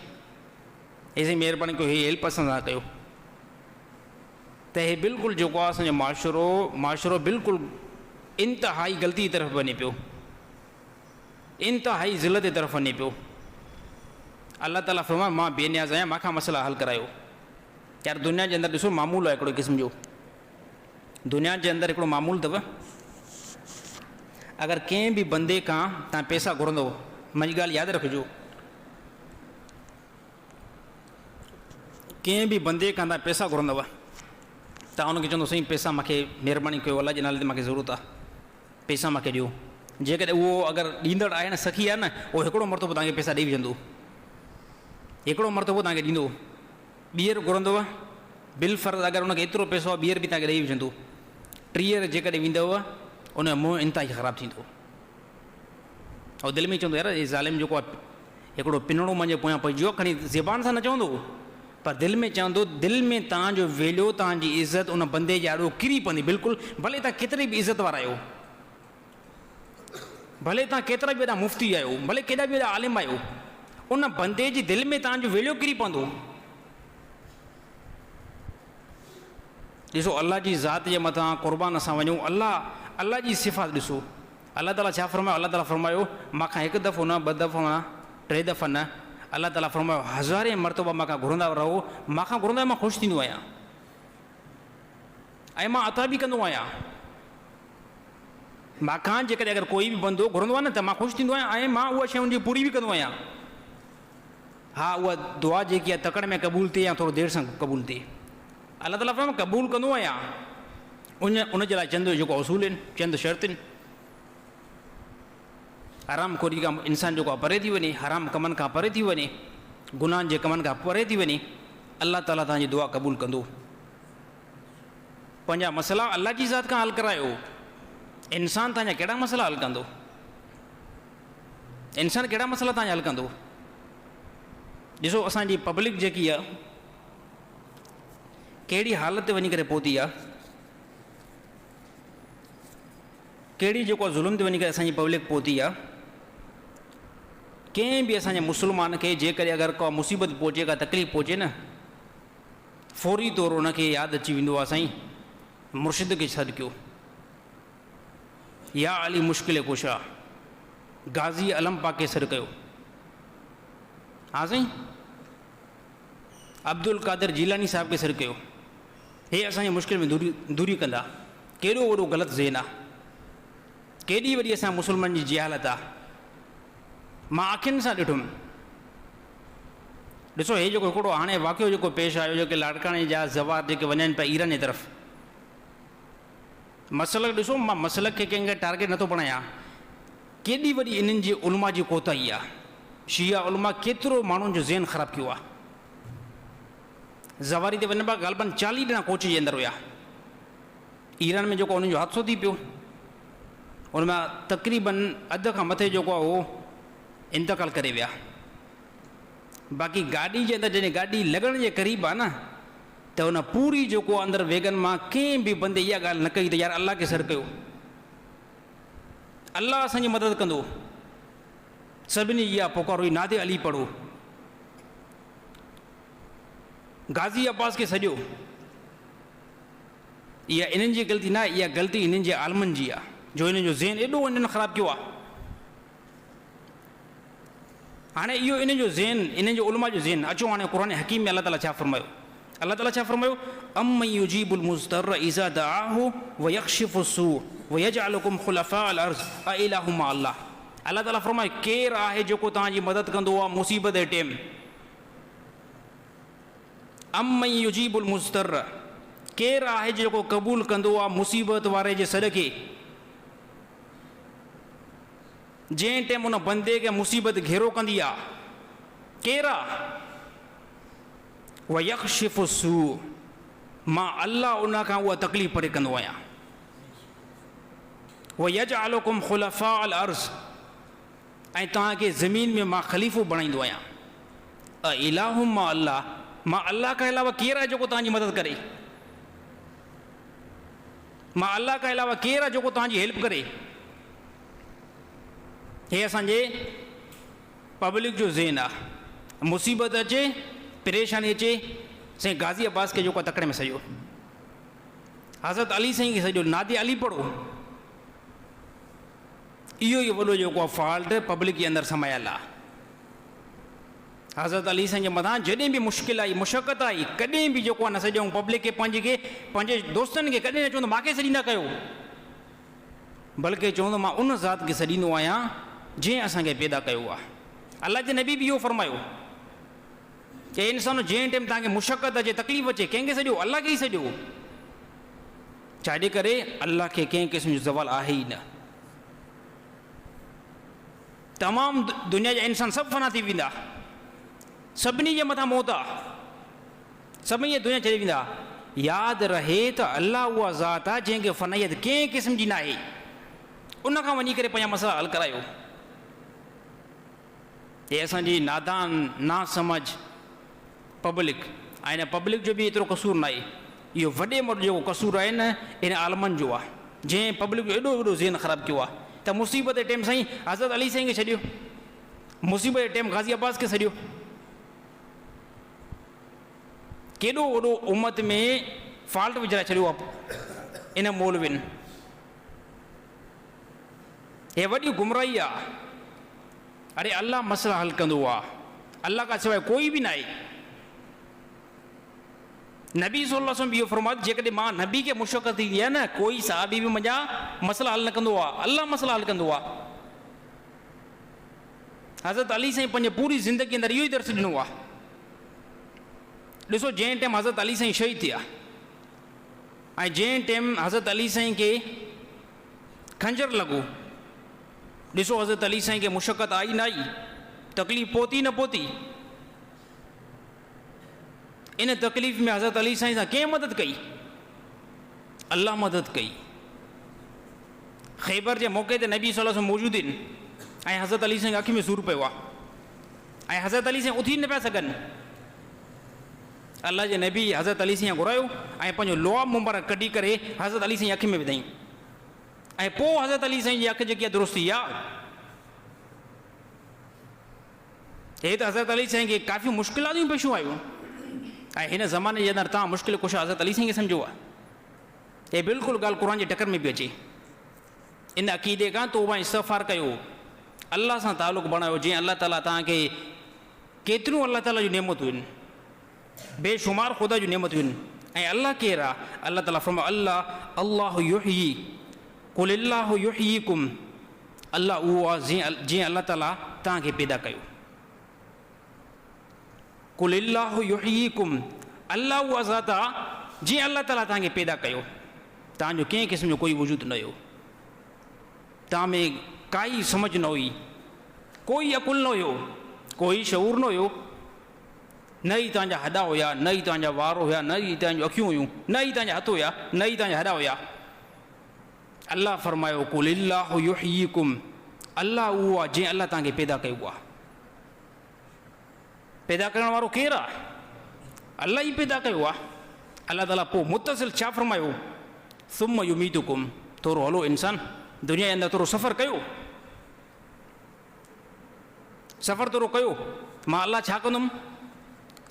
हे साईं महिरबानी कयो, हे हेल्प असां सां कयो। त हे बिल्कुलु जेको आहे असांजो माशरो बिल्कुलु इंतिहाई ग़लती जी तरफ़ वञे पियो, इंतिहाई ज़िलत जी तरफ़ वञे पियो। अलाह ताला फरमाए मां बेनियाज़ आहियां, मूंखां मसइला हल करायो। यार दुनिया जे अंदरि ॾिसो मामूल आहे हिकिड़ो क़िस्म जो, दुनिया जे अंदरि हिकिड़ो मामूल अथव, अगरि कंहिं बि बंदे खां तव्हां पैसा घुरंदव, मुंहिंजी ॻाल्हि यादि रखिजो, कंहिं बि बंदे खां तव्हां पैसा घुरंदव, तव्हां हुनखे चवंदो साईं पैसा मूंखे महिरबानी कयो, अलाह जे नाले ते मूंखे ज़रूरत आहे, पैसा मूंखे ॾियो। जेकॾहिं उहो अगरि ॾींदड़ आहे न, सखी आहे न, उहो हिकिड़ो मरतबो तव्हांखे पैसा ॾेई विझंदो, हिकिड़ो मरतबो तव्हांखे ॾींदो। ॿीहर घुरंदव, बिल फ़र्ज़ अगरि हुनखे एतिरो पैसो आहे ॿीहर बि तव्हांखे ॾेई विझंदो। टीहर जेकॾहिं वेंदव उन जो मुंहुं इंतिहाई ख़राबु थींदो, ऐं दिलि में चवंदो यार हे ज़ालिम जेको आहे हिकिड़ो पिनणो मुंहिंजे पोयां पइजी वियो, खणी ज़बान सां न चवंदो पर दिलि में चवंदो। दिलि में तव्हांजो वैल्यू, तव्हांजी इज़त उन बंदे जे ॾाढो किरी पवंदी बिल्कुलु, भले तव्हां केतिरी बि इज़त वारा आहियो, भले तव्हां केतिरा बि वॾा मुफ़्ती आहियो, भले केॾा बि वॾा आलिम आहियो, उन बंदे जी दिलि में तव्हांजो वैल्यू किरी पवंदो। ॾिसो अलाह जी ज़ात जे मथां क़ुर्बान असां वञूं, अलाह जी सिफ़ात ॾिसो, अलाह ताला छा फरमायो, अलाह ताला फरमायो मांखां हिकु दफ़ो न, 2 दफ़ा न, 3 दफ़ा न, अलाह ताला फरमायो 1000 मरतबा मांखां घुरंदा रहो, मांखां घुरंदा मां ख़ुशि थींदो आहियां ऐं मां अता बि कंदो आहियां। मांखां जेकॾहिं अगरि कोई बि बंदो घुरंदो आहे न त मां ख़ुशि थींदो आहियां ऐं मां उहा शइ उनजी पूरी बि कंदो आहियां। हा उहा दुआ जेकी आहे तकड़ में क़बूल थिए या थोरो देरि सां क़बूल थिए, अलाह ताला फरमायो क़बूल कंदो आहियां। उन जे लाइ चंद जेको असूल आहिनि, चंद शर्त आहिनि। हराम खोरी खां इंसान जेको आहे परे थी वञे, हराम कमनि खां परे थी वञे, गुनाहनि जे कमनि खां परे थी वञे, अलाह ताला तव्हांजी दुआ क़बूल कंदो। पंहिंजा मसइला अलाह जी ज़ात खां हल करायो। इंसान तव्हांजा कहिड़ा मसइला हल कंदो? इंसान कहिड़ा मसइला तव्हांजा हल कंदो? ॾिसो असांजी पब्लिक जेकी आहे कहिड़ी हालत ते वञी करे पहुती आहे, कहिड़ी जेको ज़ुल्म ते वञी करे असांजी पब्लिक पहुती आहे। कंहिं बि असांजे मुस्लमान खे जेकॾहिं अगरि का मुसीबत पहुचे, का तकलीफ़ पहुचे न, फौरी तौरु उनखे यादि अची वेंदो आहे साईं मुर्शिद खे सॾु कयो, या अली मुश्किल कुशा, गाज़ी अलम पाक खे सॾु कयो। हा साईं, अब्दुल कादिर जीलानी साहिब खे सॾु कयो। हे असांजे मुश्किल में दूरी कंदा। केॾो वॾो ग़लति ज़हन आहे, केॾी वॾी असां मुस्लमान जी जहालत आहे। मां अखियुनि सां ॾिठुमि। ॾिसो हे जेको हिकिड़ो हाणे वाक़ियो जेको पेश आयो, जेके लाड़काणे जा ज़वार जेके वञनि पिया ईरान जी तरफ़, मसलक ॾिसो, मां मसलक खे कंहिंखे टारगेट नथो बणायां, केॾी वॾी इन्हनि जी उलमा जी कोताही आहे। शिया उलमा केतिरो माण्हुनि जो ज़हन ख़राबु कयो आहे। ज़वारी ते वञनि पिया, ग़ालिबन 40 ॼणा कोच जे अंदरि हुया। ईरान में जेको उन्हनि जो हादसो थी पियो, उनमां तक़रीबन अध खां मथे जेको आहे उहो इंतकाल करे विया। बाक़ी गाॾी जे अंदरि जॾहिं गाॾी लॻण जे क़रीब आहे न, त उन पूरी जेको अंदरि वेगन मां कंहिं बि बंदे इहा ॻाल्हि न कई त यार अलाह खे सॾु कयो, अलाह असांजी मदद कंदो। सभिनी इहा पुकार हुई, नादे अली पढ़ो, गाज़ी अब्बास खे सॼो। इहा इन्हनि जी ग़लती न आहे, इहा ग़लती इन्हनि जे आलमनि जी आहे, जो इन्हनि जो ज़हन एॾो इन्हनि ख़राबु कयो आहे। हाणे इहो इन्हनि जो ज़हन, इन्हनि जो उलमा जो ज़हन, अचो हाणे क़ुरान हकीम में अलाह ताला छा फरमायो? अलाह ताला छा फरमायो? अम्मन युजीबुल मुज़्तर इज़ा दआहु व यक्शिफु सू व यजअलुकुम खुलफाअल अर्ज़ अ इलाहु मा अल्लाह। अलाह ताला फरमायो, केरु आहे जेको तव्हांजी मदद कंदो आहे मुसीबत जे टाइम? अम्मन युजीबुल मुज़्तर, केरु आहे जेको क़बूल कंदो आहे मुसीबत वारे जे सॾ खे? जंहिं टाइम उन बंदे खे मुसीबत घेरो कंदी आहे, केरु आहे? वयक्शिफु सू, मां अल्लाह उन खां उहा तकलीफ़ परे कंदो आहियां। वयजअलुकुम खुलफाअल अर्ज़, ऐं तव्हांखे ज़मीन में मां ख़लीफ़ो बणाईंदो आहियां। अ इलाहु मा अल्लाह, मां अल्लाह खां अलावा केरु आहे जेको तव्हांजी मदद करे? मां अल्लाह खां अलावा केरु आहे जेको तव्हांजी हेल्प करे? हे असांजे पब्लिक जो ज़हन आहे। मुसीबत अचे, परेशानी अचे, साईं गाज़ी अब्बास खे जेको तकड़े में सॼो, हज़रत अली साईं खे सॼो, नादे अली पढ़ो। इहो ई वॾो जेको आहे फॉल्ट पब्लिक जे अंदरि समायल आहे। हज़रत अली साईं जे मथां जॾहिं बि मुश्किल आई, मुशक़त आई, कॾहिं बि जेको आहे न सॼूं पब्लिक खे, पंहिंजे दोस्तनि खे कॾहिं न चवंदो मूंखे सॾी न कयो, बल्कि चवंदो मां उन ज़ात खे सॾींदो आहियां जंहिं असांखे पैदा कयो आहे। अलाह जे नबी बि इहो फरमायो कि इंसानु जंहिं टाइम तव्हांखे मुशक़त अचे, तकलीफ़ अचे, कंहिंखे सॼो? अलाह खे ई सॼो। छाजे करे? अलाह खे कंहिं क़िस्म जो ज़वाल आहे ई न। तमामु दुनिया जा इंसान सभु फना थी वेंदा, सभिनी जे मथां मौत आहे, सभिनी दुनिया छॾे वेंदा। यादि रहे त अलाह उहा ज़ात आहे जंहिंखे फ़नाइयत कंहिं क़िस्म जी न आहे। उन खां वञी करे पंहिंजा मसइला हल करायो। हे असांजी नादान, ना समझ पब्लिक, ऐं हिन पब्लिक जो बि एतिरो कसूर न आहे। इहो वॾे में वॾो जेको कसूर आहे न, इन आलमनि जो आहे, जंहिं पब्लिक जो एॾो वॾो ज़हन ख़राबु कयो आहे। त मुसीबत जे टाइम साईं हज़रत अली साईं खे छॾियो, मुसीबत जे टाइम गाज़ी अब्बास खे सॼियो। केॾो वॾो उम्मत में फॉल्ट विझाए छॾियो आहे इन मौलविन। हे वॾी गुमराही आहे। अरे अल्लाह मसला हल कंदो आहे, अल्लाह खां सवाइ कोई बि न आहे। नबी सल्लल्लाहु अलैहि वसल्लम इहो फरमायो, जेकॾहिं मां नबी खे मुशक़त थींदी आहे न, कोई सहाबी बि मुंहिंजा मसला हल न कंदो आहे, अल्लाह मसला हल कंदो आहे। हज़रत अली साईं पंहिंजे पूरी ज़िंदगी अंदरि इहो ई दर्स ॾिनो आहे। ॾिसो जंहिं टाइम हज़रत अली साईं शहीद थिया, ऐं जंहिं टाइम हज़रत अली साईं खे खंजर लॻो, ॾिसो हज़रत अली साईं खे मुशक़त आई न आई, तकलीफ़ पहुती न पहुती। इन तकलीफ़ में हज़रत अली साईं सां कंहिं मदद कई? अल्लाह मदद कई। ख़ैबर जे मौक़े ते नबी सल्लल्लाहु अलैहि वसल्लम मौजूदु आहिनि ऐं हज़रत अली साईं अखि में सूरु पियो आहे ऐं हज़रत अली साईं उथी न पिया सघनि। अल्लाह जे नबी हज़रत अली साईं घुरायो ऐं पंहिंजो लोआ मुबारक कढी करे हज़रत अली साईं अखि में विधाईं ऐं पोइ हज़रत अली साईं जी अखि जेकी आहे दुरुस्त थी आहे। हे त हज़रत अली साईं खे काफ़ी मुश्किलातूं पेशूं आयूं ऐं हिन ज़माने जे अंदरि तव्हां मुश्किल कुझु हज़रत अली साईं खे सम्झो आहे। हे बिल्कुलु ॻाल्हि क़ुर जे टकर में बि अचे। इन अक़ीदे खां तौबा इस्तग़फ़ार कयो, अल्लाह सां तालुक़ बणायो, जीअं अल्लाह ताला तव्हांखे केतिरियूं अल्लाह ताला जूं नेमतूं आहिनि, बेशुमार ख़ुदा जूं नेमतूं आहिनि। ऐं अल्लाह केरु आहे? अल्लाह ताला फरमायो अल्लाह अल्लाहु युहयी कुल अल्लाहु युहयीकुम, अल्लाह उहो आहे जीअं अल्लाह ताला तव्हांखे पैदा कयो। कुल अल्लाहु युहयीकुम, अल्लाह उहा ज़ात आहे जीअं अल्लाह ताला तव्हांखे पैदा कयो। तव्हांजो कंहिं क़िस्म जो कोई वजूद न हुयो, तव्हां में काई समझ न हुई, कोई अकुल न हुयो, कोई शऊर न हुयो, न ई तव्हांजा हॾा हुया, न ई तव्हांजा वार हुया, न ई तव्हांजूं अखियूं हुयूं, न ई तव्हांजा हथ हुया, न ई तव्हांजा हॾा हुया। अल्लाह फरमायो कुल अल्लाहु युहयीकुम, अल्लाह उहो आहे जीअं अल्लाह तव्हांखे पैदा कयो आहे। पैदा करण वारो केरु आहे? अल्लाह ई पैदा कयो आहे। अल्लाह ताला पोइ मुतसिल छा फरमायो? सुम्म युमीतुकुम, थोरो हलो इंसान दुनिया जे अंदरि थोरो सफ़र कयो, सफ़र थोरो कयो, मां अल्लाह छा कंदुमि?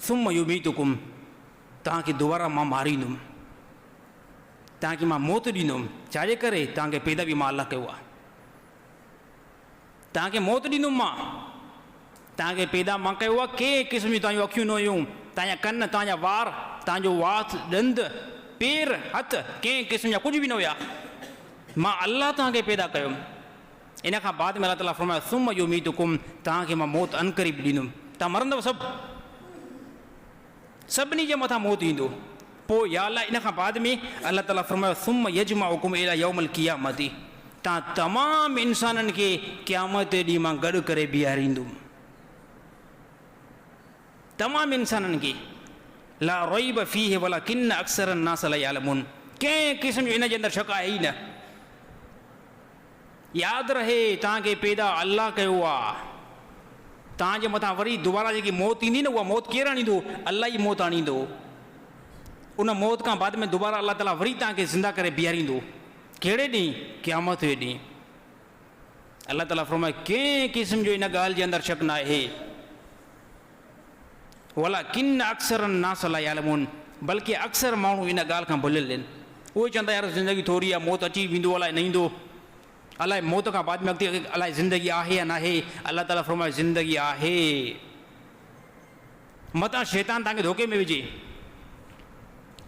सुम्म युमीतुकुम, तव्हांखे दुबारा मां मारींदुमि, तव्हांखे मां मौत ॾींदुमि। छाजे करे? तव्हांखे पैदा बि मां अल्लाह कयो आहे। तव्हांखे मौत ॾींदुमि मां, तव्हांखे पैदा मां कयो आहे। कंहिं क़िस्म जूं तव्हांजूं अखियूं न हुयूं, तव्हांजा कन, तव्हांजा वार, तव्हांजो वात, ॾंद, पेर, हथ, कंहिं क़िस्म जा कुझु बि न हुया। मां अल्लाह तव्हांखे पैदा कयो। इन खां बाद में अल्लाह ताला फरमायो सुम्म युमीतुकुम, तव्हांखे मां मौत अनक़रीब ॾींदुमि। तव्हां मरंदव सभु, सभिनी जे मथां मौत ईंदो। पोइ या अल्लाह इन खां बाद में अल्लाह ताला फरमायो सुम्म यजमउकुम इला यौमल क़ियामती, तव्हां तमामु इंसाननि खे क़यामत ॾींहुं मां गॾु करे बीहारींदुमि। तमामु इंसाननि खे, ला रैब फीह वलाकिन्न अक्सर अन्नास ला यअलमून, कंहिं क़िस्म जो इन जे अंदरि शक आहे ई न। यादि रहे तव्हांखे पैदा अल्लाह कयो आहे। तव्हांजे मथां वरी दुबारा जेकी मौत ईंदी न, उहा मौत केरु आणींदो? अल्लाह ई मौत आणींदो। उन मौत खां बाद में दुबारा अल्लाह ताला वरी तव्हांखे ज़िंदा करे बीहारींदो। कहिड़े ॾींहुं? क़यामत जे ॾींहुं। अल्लाह ताला फरमाए कंहिं क़िस्म जो इन ॻाल्हि जे अंदरि शक न आहे। वलाकिन्न अक्सर अन्नास ला यअलमून, बल्कि अक्सर माण्हू इन ॻाल्हि खां भुलियल आहिनि। उहे चवंदा यार ज़िंदगी थोरी आहे, मौत अची वेंदो, अलाए न ईंदो, अलाए मौत खां बाद में अॻिते अलाए ज़िंदगी आहे या न आहे। अल्लाह ताला फरमाए ज़िंदगी आहे। मतां शैतान तव्हांखे धोखे में विझे,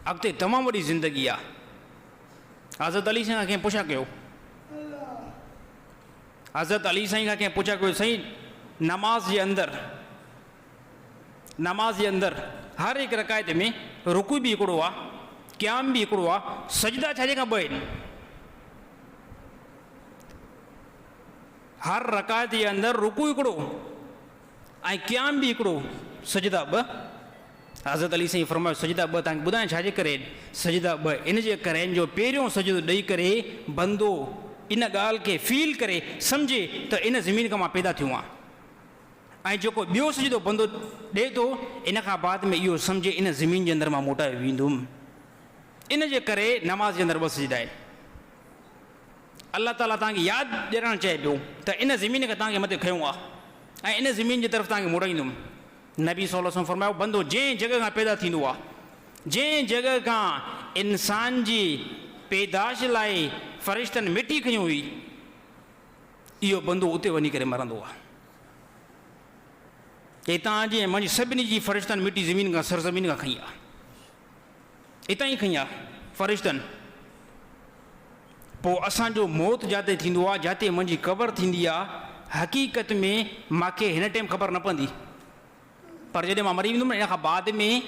अॻिते तमामु वॾी ज़िंदगी आहे। हज़रत अली साईं खां कंहिं पुछा कयो, हज़रत अली साईं खां कंहिं पुछा कयो, साईं नमाज़ जे अंदरि हर हिकु रकायत में रुकू बि हिकिड़ो आहे, क़याम बि हिकिड़ो आहे, सजदा छाजे खां ॿ आहिनि? हर रकायत जे अंदरि रुकू हिकिड़ो ऐं क़याम बि हिकिड़ो, सजदा ॿ। हज़रत अली साईं फरमायो सजदा ॿ तव्हांखे ॿुधायां छाजे करे? सजदा ॿ इन जे करे जो पहिरियों सजदो ॾेई करे बंदो इन ॻाल्हि खे फील करे सम्झे त इन ज़मीन खां मां पैदा थियो आहियां, ऐं जेको ॿियो सजदो बंदो ॾिए थो इन खां बाद में इहो सम्झे इन ज़मीन जे अंदरि मां मोटाए वेंदुमि। इन जे करे नमाज़ जे अंदरि ॿ सजदा आहिनि। अल्लाह ताला तव्हांखे यादि ॾियणु चए पियो त इन ज़मीन खे तव्हांखे मथे खयो आहे ऐं इन ज़मीन जी तरफ़ तव्हांखे मोटाईंदुमि। नबी सल्लल्लाहु अलैहि वसल्लम फरमायो बंदो जंहिं जॻह खां पैदा थींदो आहे, जंहिं जॻह खां इंसान जी पैदाश लाइ फ़रिश्तनि मिटी खई हुई, इहो बंदो उते वञी करे मरंदो आहे। हितां जी ऐं मुंहिंजी सभिनी जी फ़रिश्तनि मिटी ज़मीन खां सरज़मीन खां खई आहे, हितां ई खई आहे फ़रिश्तनि। पोइ असांजो मौत जिते थींदो आहे, जिते मुंहिंजी क़बर थींदी आहे, हक़ीक़त में मूंखे हिन टाइम ख़बर न पवंदी, पर जॾहिं मां मरी वेंदुमि इन खां बाद में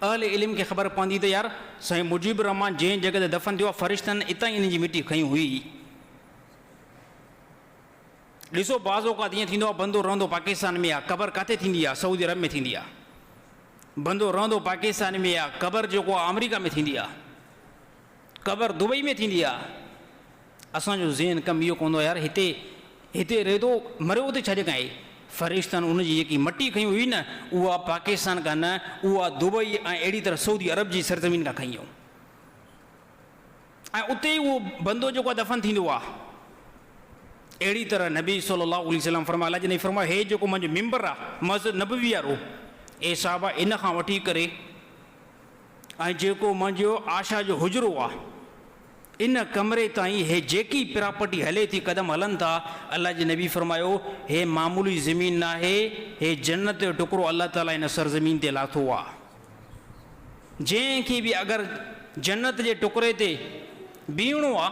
अहल इल्म खे ख़बर पवंदी त यार साईं मुजीबुर रहमान जंहिं जॻह ते दफ़न थियो आहे फ़रिश्तनि हितां ई इन जी मिटी खई हुई। ॾिसो बाज़ औक़ात ईअं थींदो आहे बंदो रहंदो पाकिस्तान में आहे, क़बर किथे थींदी आहे? सऊदी अरब में थींदी आहे। बंदो रहंदो पाकिस्तान में आहे, क़बर जेको आहे अमेरिका में थींदी आहे, क़बर दुबई में थींदी आहे। असांजो ज़हन कमु इहो कोन यार, हिते हिते रहे थो, मरियो हुते छॾे कांई। फ़रिश्तनि उनजी जेकी मटी खई हुई न, उहा पाकिस्तान खां न, उहा दुबई ऐं अहिड़ी तरह सऊदी अरब जी सरज़मीन खां खई हुयूं। ऐं उते ई उहो बंदो जेको आहे दफ़न थींदो आहे। अहिड़ी तरह नबी सल्लल्लाहु अलैहि वसल्लम फरमाया, अल्लाह जे नबी फरमाया, हे जेको मुंहिंजो मिंबर आहे, मस्जिद नबवी वारो, ए साहबा इन खां वठी करे ऐं जेको मुंहिंजो आशा जो हुजरो आहे, इन कमरे ताईं हे जेकी प्रॉपर्टी हले थी, क़दम हलनि था, अल्लाह जे नबी फरमायो, हे मामूली ज़मीन न आहे, हे जन्नत जो टुकड़ो अल्लाह ताला इन सरज़मीन ते लाथो आहे। जंहिंखे बि अगरि जन्नत जे टुकड़े ते बीहणो आहे,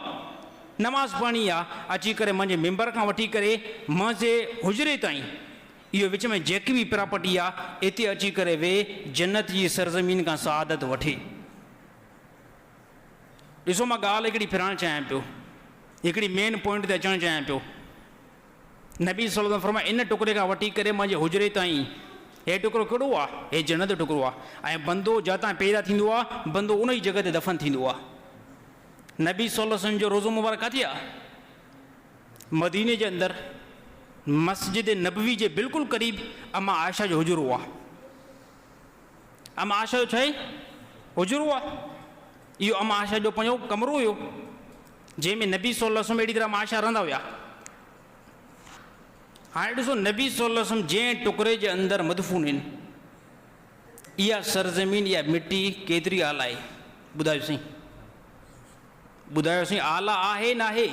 नमाज़ पढ़णी आहे, अची करे मुंहिंजे मिंबर खां वठी करे मुंहिंजे हुजरे ताईं, इहो विच में जेकी बि प्रॉपर्टी आहे, हिते अची करे वे जन्नत जी सरज़मीन खां सआदत वठे। ॾिसो मां ॻाल्हि हिकिड़ी फिराइणु चाहियां पियो, हिकिड़ी मेन पॉइंट ते अचणु चाहियां पियो। नबी सल्लल्लाहु अलैहि वसल्लम फरमाया, इन टुकड़े खां वठी करे मुंहिंजे हुजरे ताईं, हे टुकड़ो कहिड़ो आहे? हे जन्नत जो टुकड़ो आहे। ऐं बंदो जितां पैदा थींदो आहे, बंदो उन ई जॻह ते दफ़न थींदो आहे। नबी सल्लल्लाहु अलैहि वसल्लम जो रोज़ो मुबारक किथे आहे? मदीने जे अंदरि, मस्जिद नबवी जे बिल्कुलु क़रीब अम्मा आयशा जो हुजरो आहे। अम्मा आयशा जो छा आहे? हुजरो आहे। इहो अम्मा आयशा जो पंहिंजो कमरो हुयो, जंहिंमें नबी सल्लल्लाहु अलैहि वसल्लम अहिड़ी तरह अम्मा आयशा रहंदा हुया। हाणे ॾिसो, नबी सल्लल्लाहु अलैहि वसल्लम जंहिं टुकड़े जे अंदरि मदफून आहिनि, इहा सरज़मीन, इहा मिटी केतिरी आला आहे? ॿुधायो साईं, ॿुधायो साईं, आला आहे न आहे?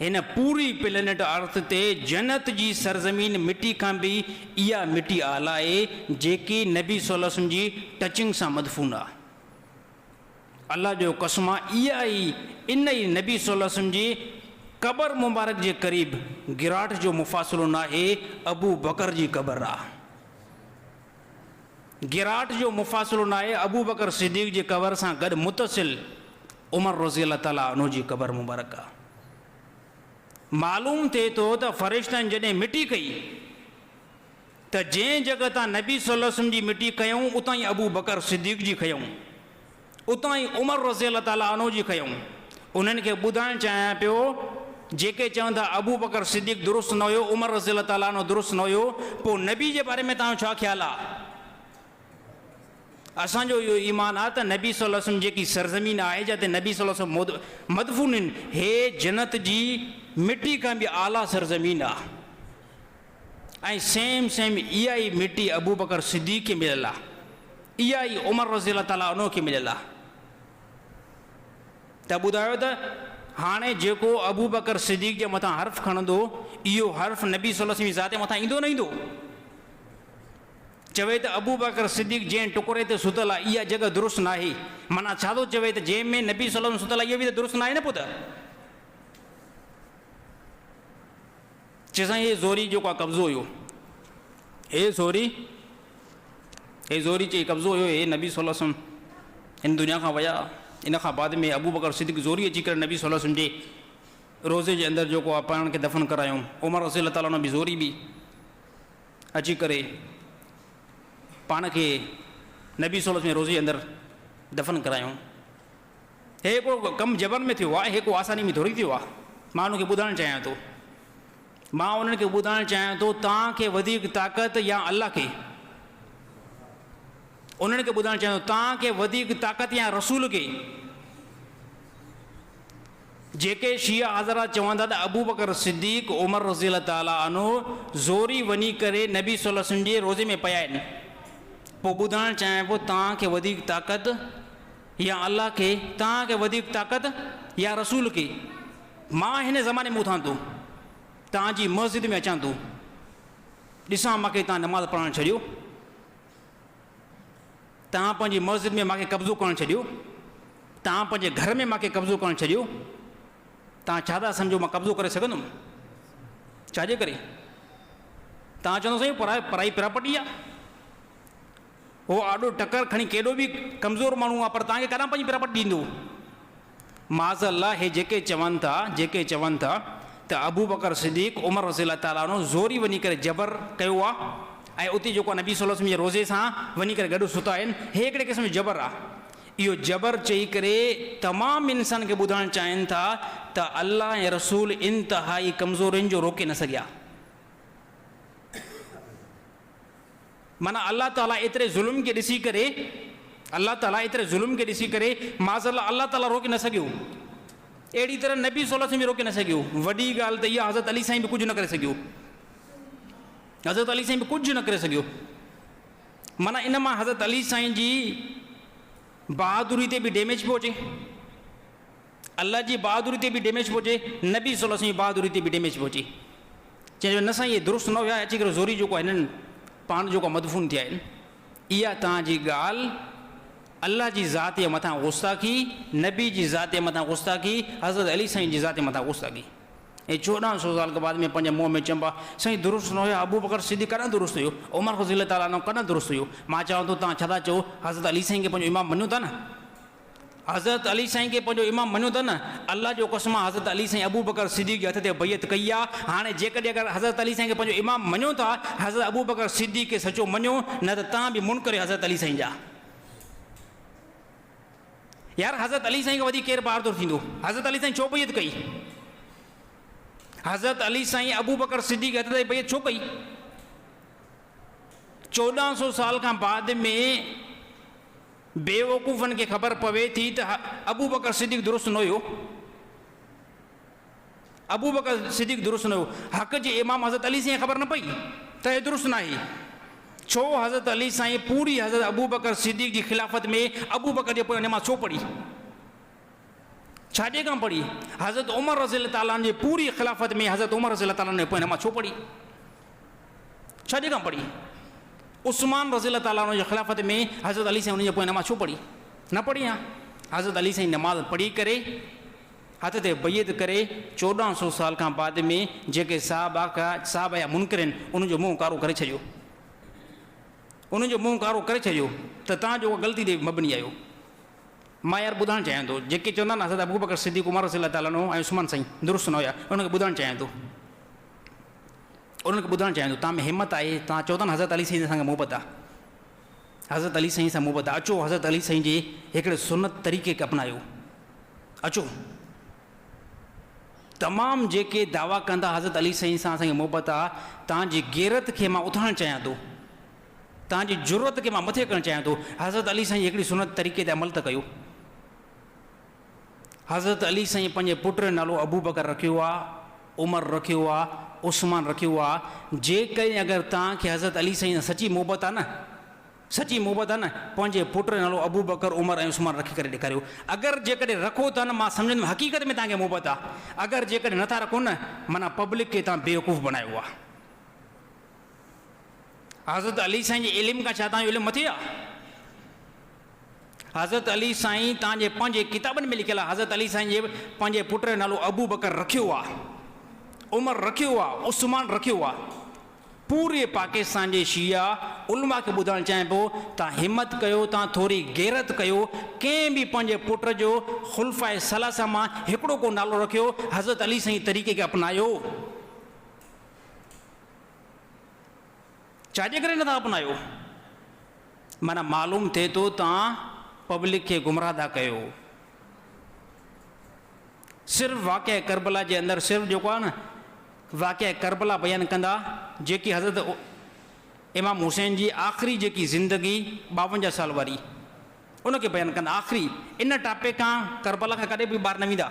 हिन पूरी प्लेनेट अर्थ ते जन्नत जी सरज़मीन मिटी खां बि इहा मिटी आला आहे, जेकी नबी सल्लल्लाहु अलैहि वसल्लम जी टचिंग सां मदफून आहे। अल्लाह जो कसम आहे, इहा ई इन ई नबी सल्लल्लाहु अलैहि वसल्लम जी क़बर मुबारक जे क़रीब गिराट जो मुफ़ासिलो न आहे, अबू बकर जी क़बर आहे। गिराट जो मुफ़ासिलो न आहे, अबू बकर सिद्दीक़ जी क़बर सां गॾु मुतसिल उमर रज़ी अल्लाह ताला अन्हु जी क़बर मुबारक आहे। मालूम थिए थो त फ़रिश्तनि जॾहिं मिटी कई, त जंहिं जॻह तां नबी सल्लल्लाहु अलैहि वसल्लम जी मिटी कयूं, उतां ई अबू बकर सिद्दीक़ जी खयूं, उतां ई उमर रज़ी अल्लाह ताला अन्हु जी खयूं। उन्हनि खे ॿुधाइणु चाहियां पियो, जेके चवंदा अबू बकर सिद्दीक़ दुरुस्त न हुयो, उमर रज़ी अल्लाह ताला अन्हु दुरुस्त न हुयो, पोइ नबी जे बारे में तव्हांजो छा ख़्यालु आहे? असांजो इहो ईमान आहे त नबी सल्लल्लाहु अलैहि वसल्लम जेकी सरज़मीन आहे, जिते नबी सल्लल्लाहु अलैहि वसल्लम मदफून आहिनि, हे जन्नत जी मिटी खां बि आला सरज़मीन आहे। ऐं सेम सेम इहा ई मिटी अबू बकर सिद्दीक़ खे मिलियल आहे, इहा ई उमर रज़ी अल्लाह ताला अन्हु खे मिलियल आहे। त ॿुधायो त हाणे जेको अबू बकर सिद्दीक़ जे मथां हर्फ़ खणंदो, इहो हर्फ़ नबी सल्लल्लाहु अलैहि वसल्लम जी ज़ात मथां ईंदो न ईंदो? चवे त अबू बकर सिद्दीक़ जंहिं टुकड़े ते सुतल आहे, इहा जॻह दुरुस्त न आहे, माना छा थो चवे त जंहिंमें नबी सल्लल्लाहु अलैहि वसल्लम सुतल आहे, इहो बि त दुरुस्त न आहे न? पोइ त चइसां हे ज़ोरी जेको आहे कब्ज़ो हुयो, हे ज़ोरी चई कब्ज़ो हुयो, हे नबी सल्लल्लाहु अलैहि वसल्लम हिन दुनिया खां विया। इन खां बाद में अबू बकर सिद्दीक़ ज़ोरी अची करे नबी सल्लल्लाहु अलैहि वसल्लम जे रोज़े जे अंदरि जेको आहे पाण खे दफ़न करायूं। उमर रज़ी अल्लाह ताला बि ज़ोरी बि अची करे पाण खे नबी सल्लल्लाहु अलैहि वसल्लम रोज़े जे अंदरि दफ़न करायूं। हे हिकिड़ो कमु जबल में थियो आहे, हे को आसानी में थोरी थियो आहे। मां उनखे ॿुधाइणु चाहियां थो, मां उन्हनि खे ॿुधाइणु चाहियां थो, तव्हांखे वधीक ताक़त या अल्लाह खे? उन्हनि खे ॿुधाइणु चाहियां थो, तव्हांखे वधीक ताक़त या रसूल खे? जेके शिया हज़रात चवंदा त अबू बकर सिद्दीक़ उमर रज़ी अल्लाह ताला अन्हु ज़ोरी वञी करे नबी सल्लल्लाहु अलैहि वसल्लम जे रोज़े में पिया आहिनि, पोइ ॿुधाइणु चाहियां पोइ तव्हांखे वधीक ताक़त या अल्लाह खे? तव्हांखे वधीक ताक़त या रसूल खे? मां हिन ज़माने में उथां थो, तव्हांजी मस्जिद में अचां थो, ॾिसां मूंखे तव्हां नमाज़ पढ़णु छॾियो, तव्हां पंहिंजी मस्जिद में मूंखे कब्ज़ो करणु छॾियो, तव्हां पंहिंजे घर में मूंखे कब्ज़ो करणु छॾियो, तव्हां छा था सम्झो मां कब्ज़ो करे सघंदुमि? छाजे करे? तव्हां चवंदो साईं पढ़ाई प्रॉपर्टी आहे, उहो आॾो टकर खणी केॾो बि कमज़ोर माण्हू आहे, पर तव्हांखे काॾां पंहिंजी प्रॉपर्टी ॾींदो? माज़ अल्लाह, हे जेके चवनि था त अबू बकर सिद्दीक़ उमर रज़ियल्लाहु ताला अन्हु ज़ोरी वञी करे जबर कयो आहे ऐं उते जेको नबी सल्लल्लाहु अलैहि वसल्लम जे रोज़े सां वञी करे गॾु सुता आहिनि, हे हिकिड़े क़िस्म जो जबर आहे। इहो जबर चई करे तमामु इंसान खे ॿुधाइणु चाहिनि था त अल्लाह ऐं रसूल इंतिहाई कमज़ोरियुनि जो रोके न सघिया। माना अल्लाह ताला एतिरे ज़ुल्म खे ॾिसी करे, अल्लाह ताला एतिरे ज़ुल्म खे ॾिसी करे माज़अल्लाह अल्लाह ताला रोके न सघियो, अहिड़ी तरह नबी सल्लल्लाहु अलैहि वसल्लम बि रोके न सघियो। वॾी ॻाल्हि त इहा हज़रत अली साईं बि कुझु न करे सघियो, हज़रत अली साईं बि कुझु न करे सघियो। माना इन मां हज़रत अली साईं जी बहादुरी ते बि डैमेज पियो अचे, अल्लाह जी बहादुरी ते बि डैमेज पियो अचे, नबी सल्लल्लाहु अलैहि वसल्लम जी बहादुरी ते बि डैमेज पियो अचे। चइजो न साईं, इहे दुरुस्त न हुया, अची करे ज़ोरी जेको आहे हिननि पाण जेको मदफून थिया आहिनि। इहा तव्हांजी ॻाल्हि अल्लाह जी ज़ात जे मथां गुस्ताखी, नबी जी ज़ात जे मथां गुस्ताखी, हज़रत अली साईं जी ज़ात जे मथां गुस्ताखी। ऐं 1400 साल खां बाद में पंहिंजे मुंहं में चंबा साईं दुरुस्त न हुया, अबू बकर सिद्दीक़ कॾहिं दुरुस्त हुयो, उमर रज़ियल्लाहु ताला अन्हु कॾहिं दुरुस्त हुयो। मां चवां थो तव्हां छा था चओ, हज़रत अली साईं खे पंहिंजो इमाम मञो था न, हज़रत अली साईं खे पंहिंजो इमाम मञो था न। अल्लाह जो कसम आहे, हज़रत अली साईं अबू बकर सिद्दीक़ जे हथ ते बैयत कई आहे। हाणे जेकॾहिं अगरि हज़रत अली साईं खे पंहिंजो इमाम मञो था, हज़रत अबू बकर सिद्दीक़ खे सचो मञो, न त तव्हां बि मुनकर हज़रत अली साईं जा। यार हज़रत अली साईं खां वधीक केरु बहादुर थींदो? हज़रत अली साईं छो बैयत कई? हज़रत अली साईं अबू बकर सिद्दीक़ हथ ते बैयत छो कई? 1400 साल खां बाद में बेवकूफ़नि खे ख़बर पवे थी त अबू बकर सिद्दीक़ दुरुस्त न हुयो, अबू बकर सिद्दीक़ दुरुस्त न हुयो। हक़ जे इमाम हज़रत अली साईं ख़बर न पई त हे दुरुस्त न आहे। छो हज़रत अली साईं पूरी हज़रत अबू बकर सिद्दीक़ जी खिलाफ़त में अबू बकर जे पोइ नमाज़ छो पढ़ी? छाजे खां पढ़ी? हज़रत उमर रज़ियल्लाहु ताला जे पूरी खिलाफ़त में हज़रत उमर रज़ियल्लाहु ताला ने पोइ नमाज़ छो पढ़ी? छाजे खां पढ़ी? उस्मान रज़ियल्लाहु ताला जे खिलाफ़त में हज़रत अली साईं उन जे पोइ नमाज़ छो पढ़ी? न पढ़ी आहे। हज़रत अली साईं नमाज़ पढ़ी करे हथ ते बैयत करे 1400 साल खां बाद में जेके साहब या मुनकर आहिनि उनजो मुंहुं कारो करे छॾियो, उनजो मुंहुं कारो करे छॾियो त तव्हां जेको ग़लती ते मबनी आहियो। मां यार ॿुधाइणु चाहियां थो, जेके चवंदा आहिनि हज़रत अबू बकर सिद्दीक़ उमर रज़ियल्लाहु ताला ऐं उस्मान साईं दुरुस्त न हुया, उनखे ॿुधाइणु चाहियां थो, उन्हनि खे ॿुधाइणु चाहियां थो, तव्हां में हिमत आहे, तव्हां चओ था न हज़रत अली साईं सां मोहबत आहे, हज़रत अली साईं सां मोहबत आहे, अचो हज़रत अली साईं जे हिकिड़े सुन्नत तरीक़े खे अपनायो, अचो। तमामु जेके दावा कंदा हज़रत अली साईं सां असांखे मोहबत आहे, तव्हांजी गैरत खे मां उथारणु चाहियां थो, तव्हांजी ज़रूरत खे मां मथे करणु चाहियां थो। हज़रत अली साईं हिकिड़ी सुन्नत तरीक़े ते अमल त कयो। हज़रत अली साईं पंहिंजे पुट जो नालो अबू बकर रखियो आहे, उमर रखियो आहे, उस्मान रखियो आहे। जेकॾहिं अगरि तव्हांखे हज़रत अली साईं सां सची मोहबत आहे न, सची मोहबत आहे न, पंहिंजे पुट जो नालो अबू बकर उमर ऐं उस्मान रखी करे ॾेखारियो। अगरि जेकॾहिं रखो था न, मां सम्झंदुमि हक़ीक़त में तव्हांखे मोहबत आहे। अगरि जेकॾहिं नथा रखो न, माना पब्लिक खे तव्हां बेवकूफ़ बनायो आहे। हज़रत अली साईं जे इल्म खां छा तव्हांजो इल्मु मथे आहे? हज़रत अली साईं तव्हांजे पंहिंजे किताबनि में लिखियलु आहे, हज़रत अली साईं जे पंहिंजे पुट जो नालो अबू बकर रखियो आहे, उमर रखियो आहे, उस्मान रखियो आहे। पूरे पाकिस्तान जे शिया उलमा खे ॿुधाइणु चाहियां पियो, तव्हां हिमत कयो, तव्हां थोरी गैरत कयो, कंहिं बि पंहिंजे पुट जो खुलफ़ाए सलासा मां हिकिड़ो को नालो रखियो, हज़रत अली साईं तरीक़े खे अपनायो। छाजे करे नथा अपनायो? माना मालूम थिए थो तव्हां पब्लिक खे गुमराह था कयो। सिर्फ़ु वाक़िया करबला जे अंदरि सिर्फ़ु जेको आहे न वाक़िया करबला बयानु कंदा, जेकी हज़रत इमाम हुसैन जी आख़िरी जेकी ज़िंदगी 52 साल वारी उनखे बयानु कंदा। आख़िरी इन टापे खां करबला खां काॾे बि ॿाहिरि न वेंदा,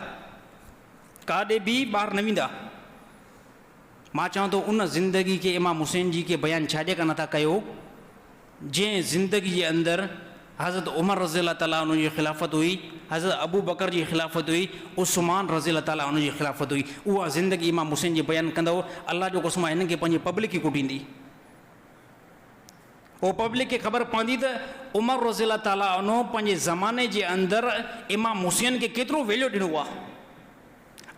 काॾे बि ॿाहिरि न वेंदा। मां चवां थो उन ज़िंदगी खे इमाम हुसैन जी खे बयानु छाजे खां नथा कयो, जंहिं ज़िंदगी जे अंदरि हज़रत उमर रज़ियल्लाहु ताला उन जी खिलाफ़त हुई, हज़रत अबू बकर जी खिलाफ़त हुई, उस्मान रज़ियल्लाहु ताला उन जी खिलाफ़त हुई। उहा ज़िंदगी इमाम हुसैन जी बयानु कंदो। अल्लाह जो कसम हिननि खे पंहिंजी पब्लिक खे कुटींदी। पोइ पब्लिक खे ख़बर पवंदी त उमर रज़ियल्लाहु ताला उन पंहिंजे ज़माने जे अंदरि इमाम हुसैन खे केतिरो वैल्यू ॾिनो आहे।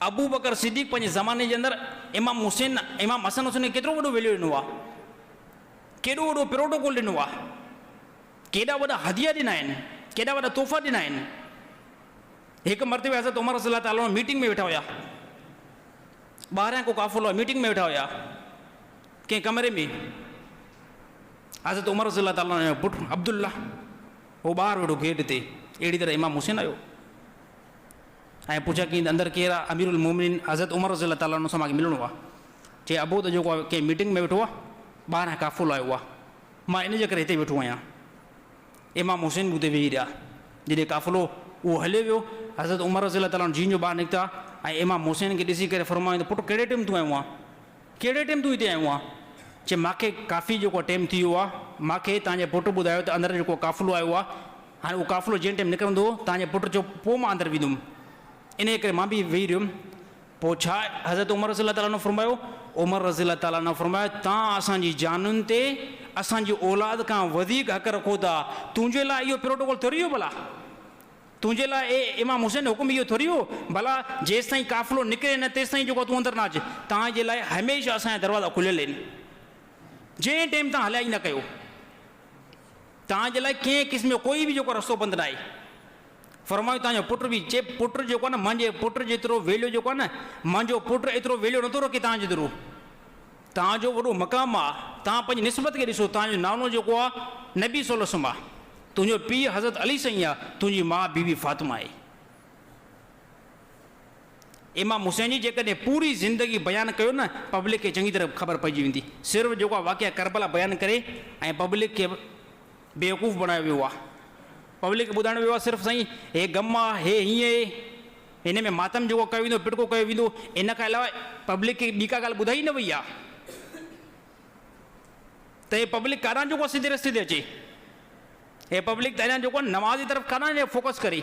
अबू बकर सिद्दीक़ पंहिंजे ज़माने जे अंदरि इमाम हसन हुसैन खे केतिरो वॾो वैल्यू ॾिनो आहे, केॾो वॾो प्रोटोकॉल ॾिनो आहे, केॾा वॾा हदिया ॾिना आहिनि, केॾा वॾा तोहफ़ा ॾिना आहिनि। हिकु मरतबे हज़रत उमर रज़ियल्लाहु ताला मीटिंग में वेठा हुया, 12 को काफ़िलो मीटिंग में वेठा हुआ कंहिं कमरे में। हज़रत उमर रज़ी अल्लाह ताला जो पुटु अब्दुल्ला वो ॿाहिरि वेठो गेट ते। अहिड़ी तरह इमाम हुसैन आयो ऐं पुछा कि अंदरि केरु आहे? अमीरुल मोमिनीन हज़रत उमर रज़ी अल्लाह ताला सां मूंखे मिलणो आहे। चए अबो त जेको आहे कंहिं मीटिंग में वेठो आहे, 12 काफ़िलो आयो आहे, मां इन जे करे हिते वेठो आहियां। इमाम हुसैन बि हुते वेही रहिया। जॾहिं काफ़िलो उहो हले वियो, हज़रत उमर रज़ी अल्लाह ताला जीन जो ॿाहिरि निकिता ऐं इमाम हुसैन खे ॾिसी करे फरमायो त पुटु कहिड़े टाइम तूं आयो आहे? कहिड़े टाइम तूं हिते आयो आहे? चए मूंखे काफ़ी जेको टाइम थी वियो आहे, मूंखे तव्हांजे पुटु ॿुधायो त अंदरि जेको काफ़िलो आयो आहे, हाणे उहो काफ़िलो जंहिं टाइम निकिरंदो तव्हांजे पुट जो पोइ मां अंदरि वेंदुमि। इन करे मां बि वेही रहियुमि। पोइ छा हज़रत उमर रज़ी अल्लाह ताला ने फरमायो? उमर रज़ी अल्लाह ताला ने फरमायो तव्हां असांजी जानुनि ते असांजी औलाद खां वधीक हक़ रखो था। तुंहिंजे लाइ इहो प्रोटोकॉल थोरी हो भला? तुंहिंजे लाइ इमाम हुसैन हुकुम इहो थोरी हो भला जेसि ताईं काफ़िलो निकिरे न तेसि ताईं जेको तूं अंदरि न अचे? तव्हांजे लाइ हमेशह असांजा दरवाज़ा खुलियल आहिनि। जंहिं टाइम तव्हां हलिया ई न कयो, तव्हांजे लाइ कंहिं क़िस्म जो कोई बि जेको रस्तो बंदि न आहे। फरमायो तव्हांजो पुटु बि चए पुटु जेको आहे न, मुंहिंजे पुट जेतिरो वैल्यू जेको आहे न, मुंहिंजो पुटु एतिरो वैल्यू नथो रखे तव्हां जेतिरो। तव्हांजो वॾो मक़ाम आहे। तव्हां पंहिंजी निस्बत खे ॾिसो, तव्हांजो नालो जेको आहे नबी सल्लल्लाहु अलैहि वसल्लम आहे, तुंहिंजो पीउ हज़रत अली साईं आहे, तुंहिंजी माउ बीबी फातिमा आहे। इमाम हुसैन जी जेकॾहिं पूरी ज़िंदगी बयानु कयो न, पब्लिक खे चङी तरह ख़बर पइजी वेंदी। सिर्फ़ु जेको आहे वाक़िया करबला बयानु करे ऐं पब्लिक खे बेवकूफ़ बणायो वियो आहे। पब्लिक खे ॿुधाइणो वियो आहे सिर्फ़ु साईं हे गम आहे, हे हीअं, हिन में मातम जेको कयो वेंदो, पिटको कयो वेंदो। इन खां अलावा पब्लिक खे ॿी का ॻाल्हि ॿुधाई न वई आहे त हे पब्लिक काॾां जेको आहे सिधे रस्ते ते अचे। हे पब्लिक त अञा जेको आहे नमाज़ जी तरफ़ काॾां फोकस करे।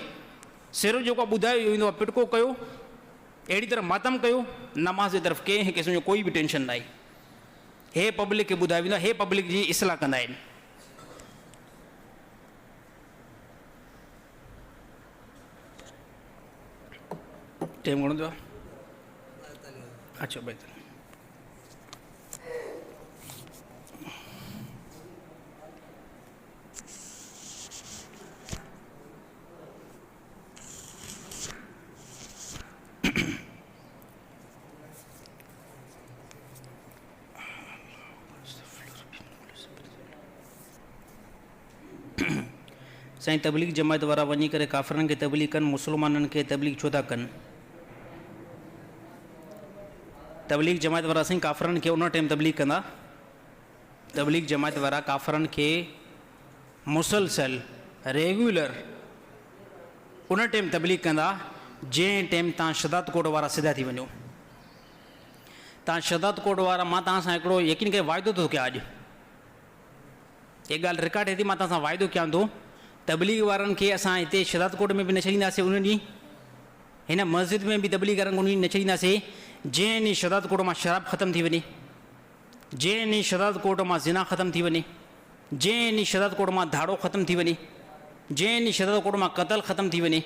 सिर्फ़ु जेको ॿुधायो वेंदो आहे पिटको कयो, अहिड़ी तरह मातम कयो, नमाज़ जी तरफ़ कंहिं क़िस्म जो कोई बि टेंशन न आहे। हे पब्लिक खे ॿुधायो वेंदो आहे, हे पब्लिक जी इस्लाह कंदा आहिनि। टाइम घणो थियो आहे? अच्छा बहितर। साईं तबलीग जमायत वारा वञी करे काफ़िरनि खे तबलीग कनि, मुस्लमाननि खे तबलीग छो था कनि? तबलीग जमायत वारा साईं काफ़िरनि खे उन टाइम तबलीग कंदा, तबलीग जमायत वारा काफ़िरनि खे मुसलसल रेगुलर उन टाइम तबलीग कंदा जंहिं टाइम तव्हां शदात कोट वारा सिधा थी वञो। तव्हां शदात कोट वारा, मां तव्हां सां हिकिड़ो यकीन करे वाइदो थो कयां, अॼु ये ॻाल्हि रिकॉर्ड थिए थी, मां तव्हां सां वाइदो कयां थो, तबलीग वारनि खे असां हिते शदात कोट में बि न छॾींदासीं, उन ॾींहुं हिन मस्जिद में बि तबलीग वारनि खे उन ॾींहुं न छॾींदासीं जंहिं ॾींहुं शदात कोट मां शराब ख़तमु थी वञे, जंहिं ॾींहुं शदात कोट मां ज़िना ख़तमु थी वञे, जंहिं ॾींहुं शदात कोट मां धाड़ो ख़तमु थी वञे, जंहिं ॾींहुं शदात कोट मां क़तल ख़तमु थी वञे,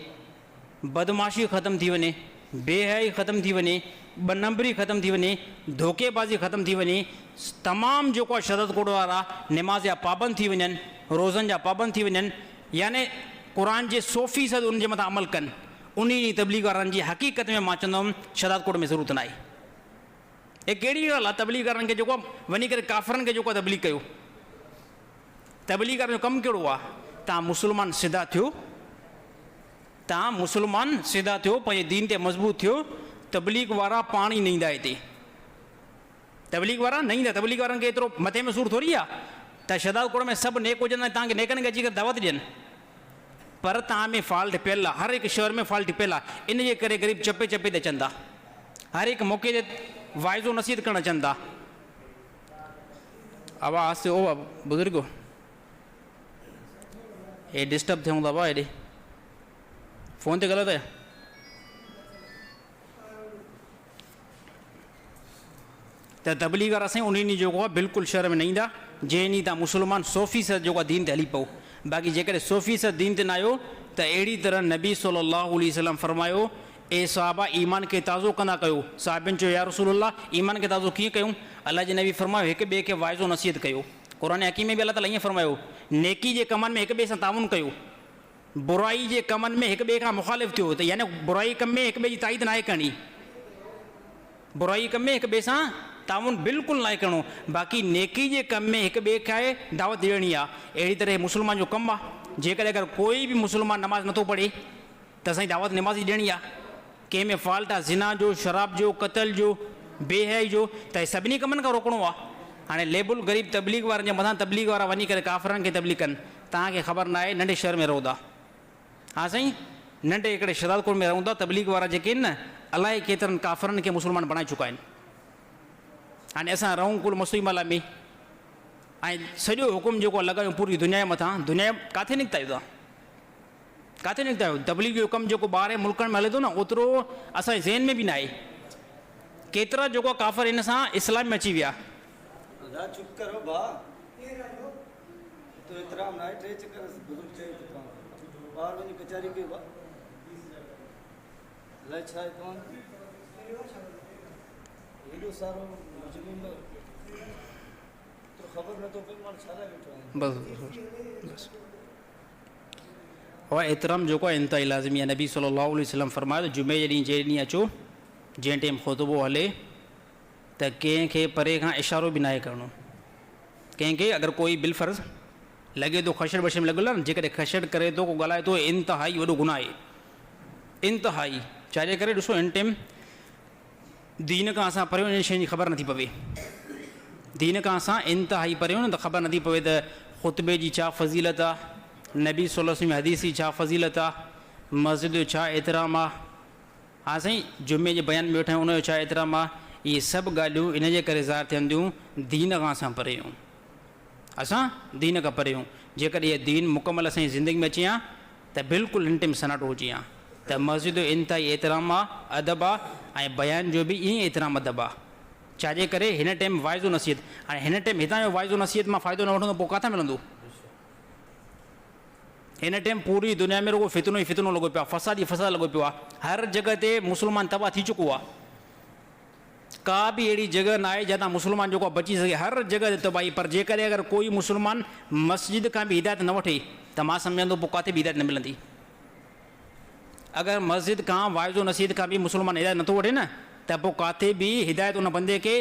बदमाशी ख़तमु थी वञे, बेहयाई ख़तमु थी वञे, ॿ नंबरी ख़तमु थी वञे, धोखेबाज़ी ख़तमु थी वञे, तमामु जेको आहे शदात कोट वारा निमाज़ जा पाबंद थी वञनि, रोज़नि जा पाबंद थी वञनि, यानी क़ुर जे 100% उन जे मथां अमल कनि, उन तबलीग वारनि जी हक़ीक़त में मां चवंदुमि शदात कोट में ज़रूरत न आहे। हे कहिड़ी ॻाल्हि आहे तबलीग वारनि खे जेको वञी करे काफ़िरनि खे जेको तबलीग कयो? तबलीग वारनि जो कमु कहिड़ो आहे? तव्हां मुस्लमान सिधा थियो, तव्हां मुस्लमान सिधा थियो, पंहिंजे दीन ते मज़बूत थियो, तबलीग वारा पाण ई न ईंदा हिते। तबलीग वारा न ईंदा, तबलीग वारनि खे एतिरो मथे में सूर थोरी आहे त शदात कोट में सभु नेक हुजनि, तव्हांखे नेकनि खे अची करे दावत ॾियनि, पर तव्हां में फॉल्ट पियल आहे, हर हिकु शहर में फॉल्ट पियल आहे। इन जे करे ग़रीब चपे चपे ते अचनि था, हर हिकु मौक़े ते वाइज़ो नसीहत करणु अचनि था। आवाज़ से ओ बुज़ुर्ग हे डिस्टर्ब थियूं था भाउ, हेॾे फ़ोन ते ग़लति आहे। त तबलीग वारा साईं उन ॾींहुं जेको आहे बिल्कुलु शहर में न ईंदा जंहिं ॾींहुं तव्हां मुस्लमान 100% जेको आहे दीन ते हली पओ। बाक़ी जेकॾहिं 100% दीन ते न आहियो त अहिड़ी तरह नबी सल्लल्लाहु अलैहि वसल्लम फरमायो, ए साहबा ईमान खे ताज़ो कंदा कयो। साहिबनि चयो या रसूलल्लाह ईमान खे ताज़ो कीअं कयूं? अलाह जे नबी फरमायो हिक ॿिए खे वाइज़ो नसीहत कयो। क़ुर हकीम में बि अलाह ताला ईअं फरमायो, नेकी जे कमनि में हिक ॿिए सां ताउन कयो, बुराई जे कमनि में हिक ॿिए खां मुखालिफ़ थियो, त यानी बुराई कम में हिक ॿिए जी ताईद न आहे करणी। बुराई कम में हिक ॿिए सां ताउन बिल्कुलु न करिणो, बाक़ी नेकी जे कम में हिक ॿिए खे दावत ॾियणी आहे। अहिड़ी तरह मुस्लमान जो कमु आहे, जेकॾहिं अगरि कोई बि मुस्लमान नमाज़ नथो पढ़े त असांजी दावत नमाज़ जी ॾियणी आहे। कंहिं में फॉल्ट आहे ज़िना जो, शराब जो, क़तल जो, बेहयाई जो, त हे सभिनी कमनि खां रोकणो आहे। हाणे लेबुल ग़रीब तबलीग वारनि जे मथां तबलीग वारा वञी करे काफ़रनि खे तबलीग कनि, तव्हांखे ख़बर न आहे नंढे शहर में रहूं था। हा साईं, नंढे हिकिड़े शरादकोट में रहूं था, तबलीग वारा जेके आहिनि न अलाए केतिरनि काफ़रनि खे मुस्लमान बणाए चुका आहिनि। हाणे असां रहूं कुल मुस्लिम अला में, ऐं सॼो हुकुम जेको लॻायूं पूरी दुनिया जे मथां, दुनिया किथे निकिता आहियो तव्हां, किथे निकिता आहियो? तबलीग जो कमु जेको ॿाहिरि मुल्कनि में हले थो न, ओतिरो असांजे ज़हन में बि न आहे। केतिरा जेको काफ़र हिन सां इस्लाम में अची विया। चुप करो भा, तो एतिराम न आहे, टे चकर बुज़ुर्ग चई चुका ॿाहिरि वञी कचहरी कई अलाए छा आहे तव्हां हेॾो सारो ज़मीन में तो ख़बर नथो पए माण्हू छा लाइ वेठो आहे। बस और एहतराम जेको आहे इंतहाई लाज़मी आहे। नबी सल्लल्लाहु अलैहि वसल्लम फरमायो जुमे जे ॾींहुं जे ॾींहुं अचो, जंहिं टाइम ख़ुतबो हले त कंहिंखे परे खां इशारो बि न आहे करिणो। कंहिंखे अगरि कोई बिलफर्ज़ लॻे थो ख़शड़ बशड़ में लॻियल आहे न, जेकॾहिं ख़शड़ करे थो, को ॻाल्हाए थो, इंतिहाई वॾो गुनाह आहे, इंतिहाई। छाजे करे ॾिसो हिन टाइम दीन खां असां परियो इन शइ जी ख़बर नथी पवे, दीन खां असां इंतिहाई परियो न त ख़बर नथी पवे त ख़ुतबे जी छा फ़ज़ीलत आहे, नबी सल्लल्लाहु अलैहि वसल्लम हदीस जी छा फ़ज़ीलत आहे, मस्जिद जो छा एतिराम आहे। हा साईं, जुमे जे बयान में वेठा आहियूं उनजो छा एतिराम आहे। इहे सभु ॻाल्हियूं इन जे करे ज़ाहिर थियनि थियूं दीन खां असां परे आहियूं, असां दीन खां परे आहियूं। जेकॾहिं इहे दीन मुकमल असांजी ज़िंदगी में अची हा त बिल्कुलु इन टाइम सनाटो हुजे हा त मस्जिद जो इंतिहाई एतिराम आहे, अदब आहे, ऐं बयान जो बि ईअं एतिराम अदब आहे। छाजे करे हिन टाइम वाइज़ो नसीहत, हाणे हिन टाइम हितां जो वाइज़ो नसीहत मां फ़ाइदो न वठंदो पोइ किथां मिलंदो? हिन टाइम पूरी दुनिया में रुगो फितनो ई फितनो लॻो पियो आहे, फसाद ई फसाद लॻो पियो आहे। हर जॻह ते मुस्लमान तबाह थी चुको आहे, का बि अहिड़ी जॻह न आहे जितां मुस्लमान जेको बची सघे, हर जॻह ते तबाही। पर जेकॾहिं अगरि कोई मुस्लमान मस्जिद खां बि हिदायत न वठे त मां सम्झंदो पोइ किथे बि हिदायत न मिलंदी। अगरि मस्जिद खां वाइज़ो नसीहत खां बि मुस्लमान हिदायत नथो वठे न त पोइ किथे बि हिदायत उन बंदे खे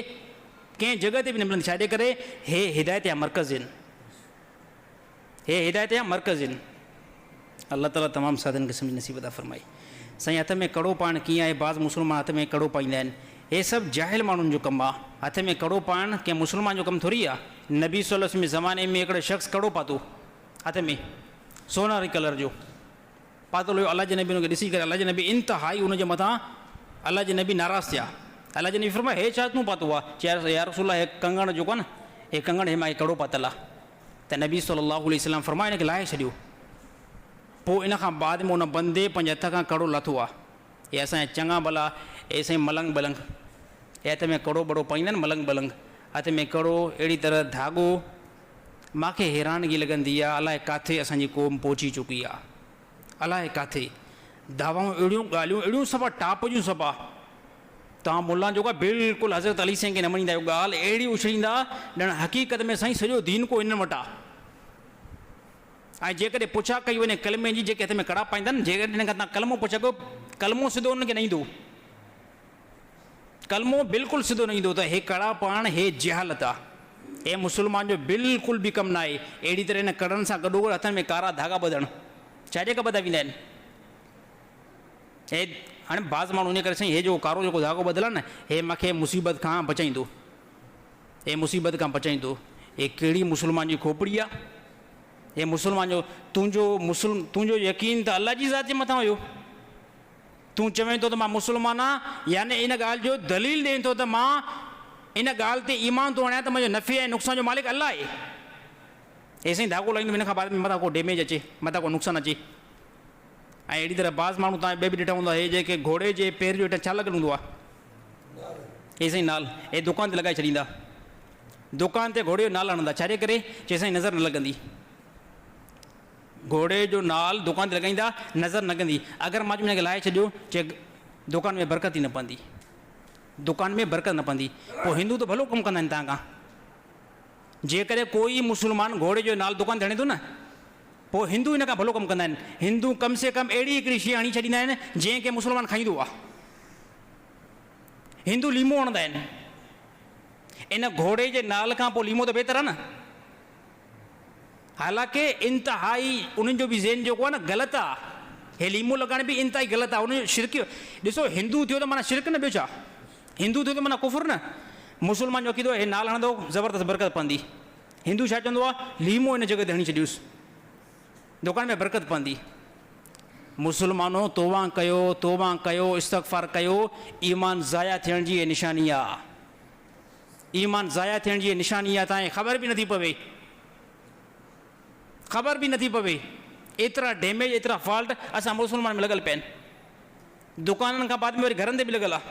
कंहिं जॻह ते बि न मिलंदी। छाजे करे हे हिदायत या मर्कज़ आहिनि, हे हिदायत या मर्कज़ आहिनि। अल्लाह ताला तमामु साधन खे सम्झ नसीब अता फरमाए। साईं, हथ में कड़ो पाइण कीअं आहे? बाज़ मुस्लमान हथ में कड़ो पाईंदा आहिनि, हे सभु जाहिल माण्हुनि जो कमु आहे। हथ में कड़ो पाइण कंहिं मुस्लमान जो कमु थोरी आहे। नबी सल्लल्लाहु अलैहि वसल्लम ज़माने में हिकिड़े शख़्स कड़ो पातो हथ में, सोनारी कलर जो पातो हुयो। अलाह जे नबी हुनखे ॾिसी करे अलाह जे नबी इंतिहाई हुनजे मथां अलाह जे नबी नाराज़ थिया। अलाह जे नबी फरमाया हे छा तूं पातो आहे? चयो या रसूल अल्लाह, हे कंगण जेको आहे न, हे कंगण हे मां हे कड़ो पातल आहे। त नबी सल्लल्लाहु अलैहि वसल्लम फरमाया हिनखे लाहे छॾियो। पोइ इन खां बाद में उन बंदे पंहिंजे हथ खां कड़ो लाथो आहे। हे असांजा चङा भला हे साईं मलंग बलंग, हे हथ में कड़ो बड़ो पाईंदा आहिनि, मलंग बलंग हथ में कड़ो, अहिड़ी तरह धाॻो। मूंखे हैरानगी लॻंदी आहे अलाए किथे असांजी क़ौम पहुची चुकी आहे, अलाए किथे। दावाऊं अहिड़ियूं ॻाल्हियूं, अहिड़ियूं सफ़ा टाप जूं सफ़ा। तव्हां मुला जेको आहे बिल्कुलु हज़रत अली साईं खे न मञींदा आहियो, ॻाल्हि अहिड़ी उछलींदा ॼण हक़ीक़त में साईं सॼो दीन को इन्हनि वटि आहे। ऐं जेकॾहिं पुछा कई वञे कलमे जी, जेके हथ में कड़ा पाईंदा आहिनि, जेकॾहिं हिन खां तव्हां कलमो पुछा कयो, कलमो सिधो उनखे न ईंदो, कलमो बिल्कुलु सिधो न ईंदो। त हे कड़ा पाइण हे जहालत आहे, हे मुस्लमान जो बिल्कुलु बि कमु न आहे। अहिड़ी तरह हिन कड़नि सां गॾोगॾु हथनि में कारा धागा ॿधणु, छाजे खां ॿधा वेंदा आहिनि? हे हाणे बाज़ माण्हू इन करे साईं हे जो कारो जेको धाॻो ॿधल आहे न, हे मूंखे मुसीबत खां बचाईंदो, हे मुसीबत खां बचाईंदो। हे कहिड़ी मुस्लमान जी खोपड़ी आहे? हे मुस्लमान जो तुंहिंजो यकीन त अलाह जी ज़ात जे मथां हुयो। तूं चवें थो त मां मुस्लमान आहियां, यानी इन ॻाल्हि जो दलील ॾिए थो त मां इन ॻाल्हि ते ईमान थो आणियां त मुंहिंजो नफ़े ऐं नुक़सान जो मालिक अलाह आहे। हे साईं धाॻो लाईंदुमि, हिन खां बाद में मथां को डैमेज अचे, मथां को नुक़सानु अचे। ऐं अहिड़ी तरह बाज़ माण्हू तव्हां ॿिए बि ॾिठा हूंदा, हे जेके घोड़े जे पेर जो हेठां छा लॻल हूंदो आहे? हे साईं नाल, हे दुकान ते लॻाए छॾींदा, दुकान ते घोड़े जो नाल हणंदा। छाजे करे? चए साईं नज़र न लॻंदी। घोड़े जो नाल दुकान ते लॻाईंदा, नज़र न लॻंदी। अगरि मां हिनखे लाहे छॾियो, चए दुकान में बरकत ई न पवंदी, दुकान में बरकत न पवंदी। पोइ हिंदू त भलो कमु कंदा आहिनि तव्हां खां। जेकॾहिं कोई मुस्लमान घोड़े जो नाल दुकान ते हणे थो न, पोइ हिंदू हिन खां भलो कमु कंदा आहिनि। हिंदू कम से कम अहिड़ी हिकिड़ी शइ हणी छॾींदा आहिनि जंहिंखे मुस्लमान खाईंदो आहे। हिंदू लीमो हणंदा आहिनि, इन घोड़े जे नाल खां पोइ लीमो त बहितर आहे न। हालांकि इंतिहाई उन्हनि जो बि ज़हन जेको आहे न ग़लति आहे, हे लीमो लॻाइण बि इंतिहाई ग़लति आहे, उनजो शिरक। ॾिसो हिंदू थियो त माना शिरक न, ॿियो छा, हिंदू थियो त माना कुफुर न। मुस्लमान जो अक़ीदो हे नाल हणंदो ज़बरदस्त बरकत पवंदी, हिंदू छा चवंदो आहे लीमो हिन जॻह ते हणी छॾियुसि, दुकान में बरकत पवंदी। मुस्लमानो तौबा कयो, तौबा कयो, इस्तग़फ़ार कयो, ईमान ज़ाया थियण जी इहा निशानी आहे, ईमान ज़ाया थियण जी निशानी आहे। तव्हांखे ख़बर बि नथी पवे, ख़बर बि नथी पवे, एतिरा डैमेज, एतिरा फॉल्ट असां मुस्लमान में लॻल पिया आहिनि। दुकाननि खां बाद में वरी घरनि ते बि लॻल आहे,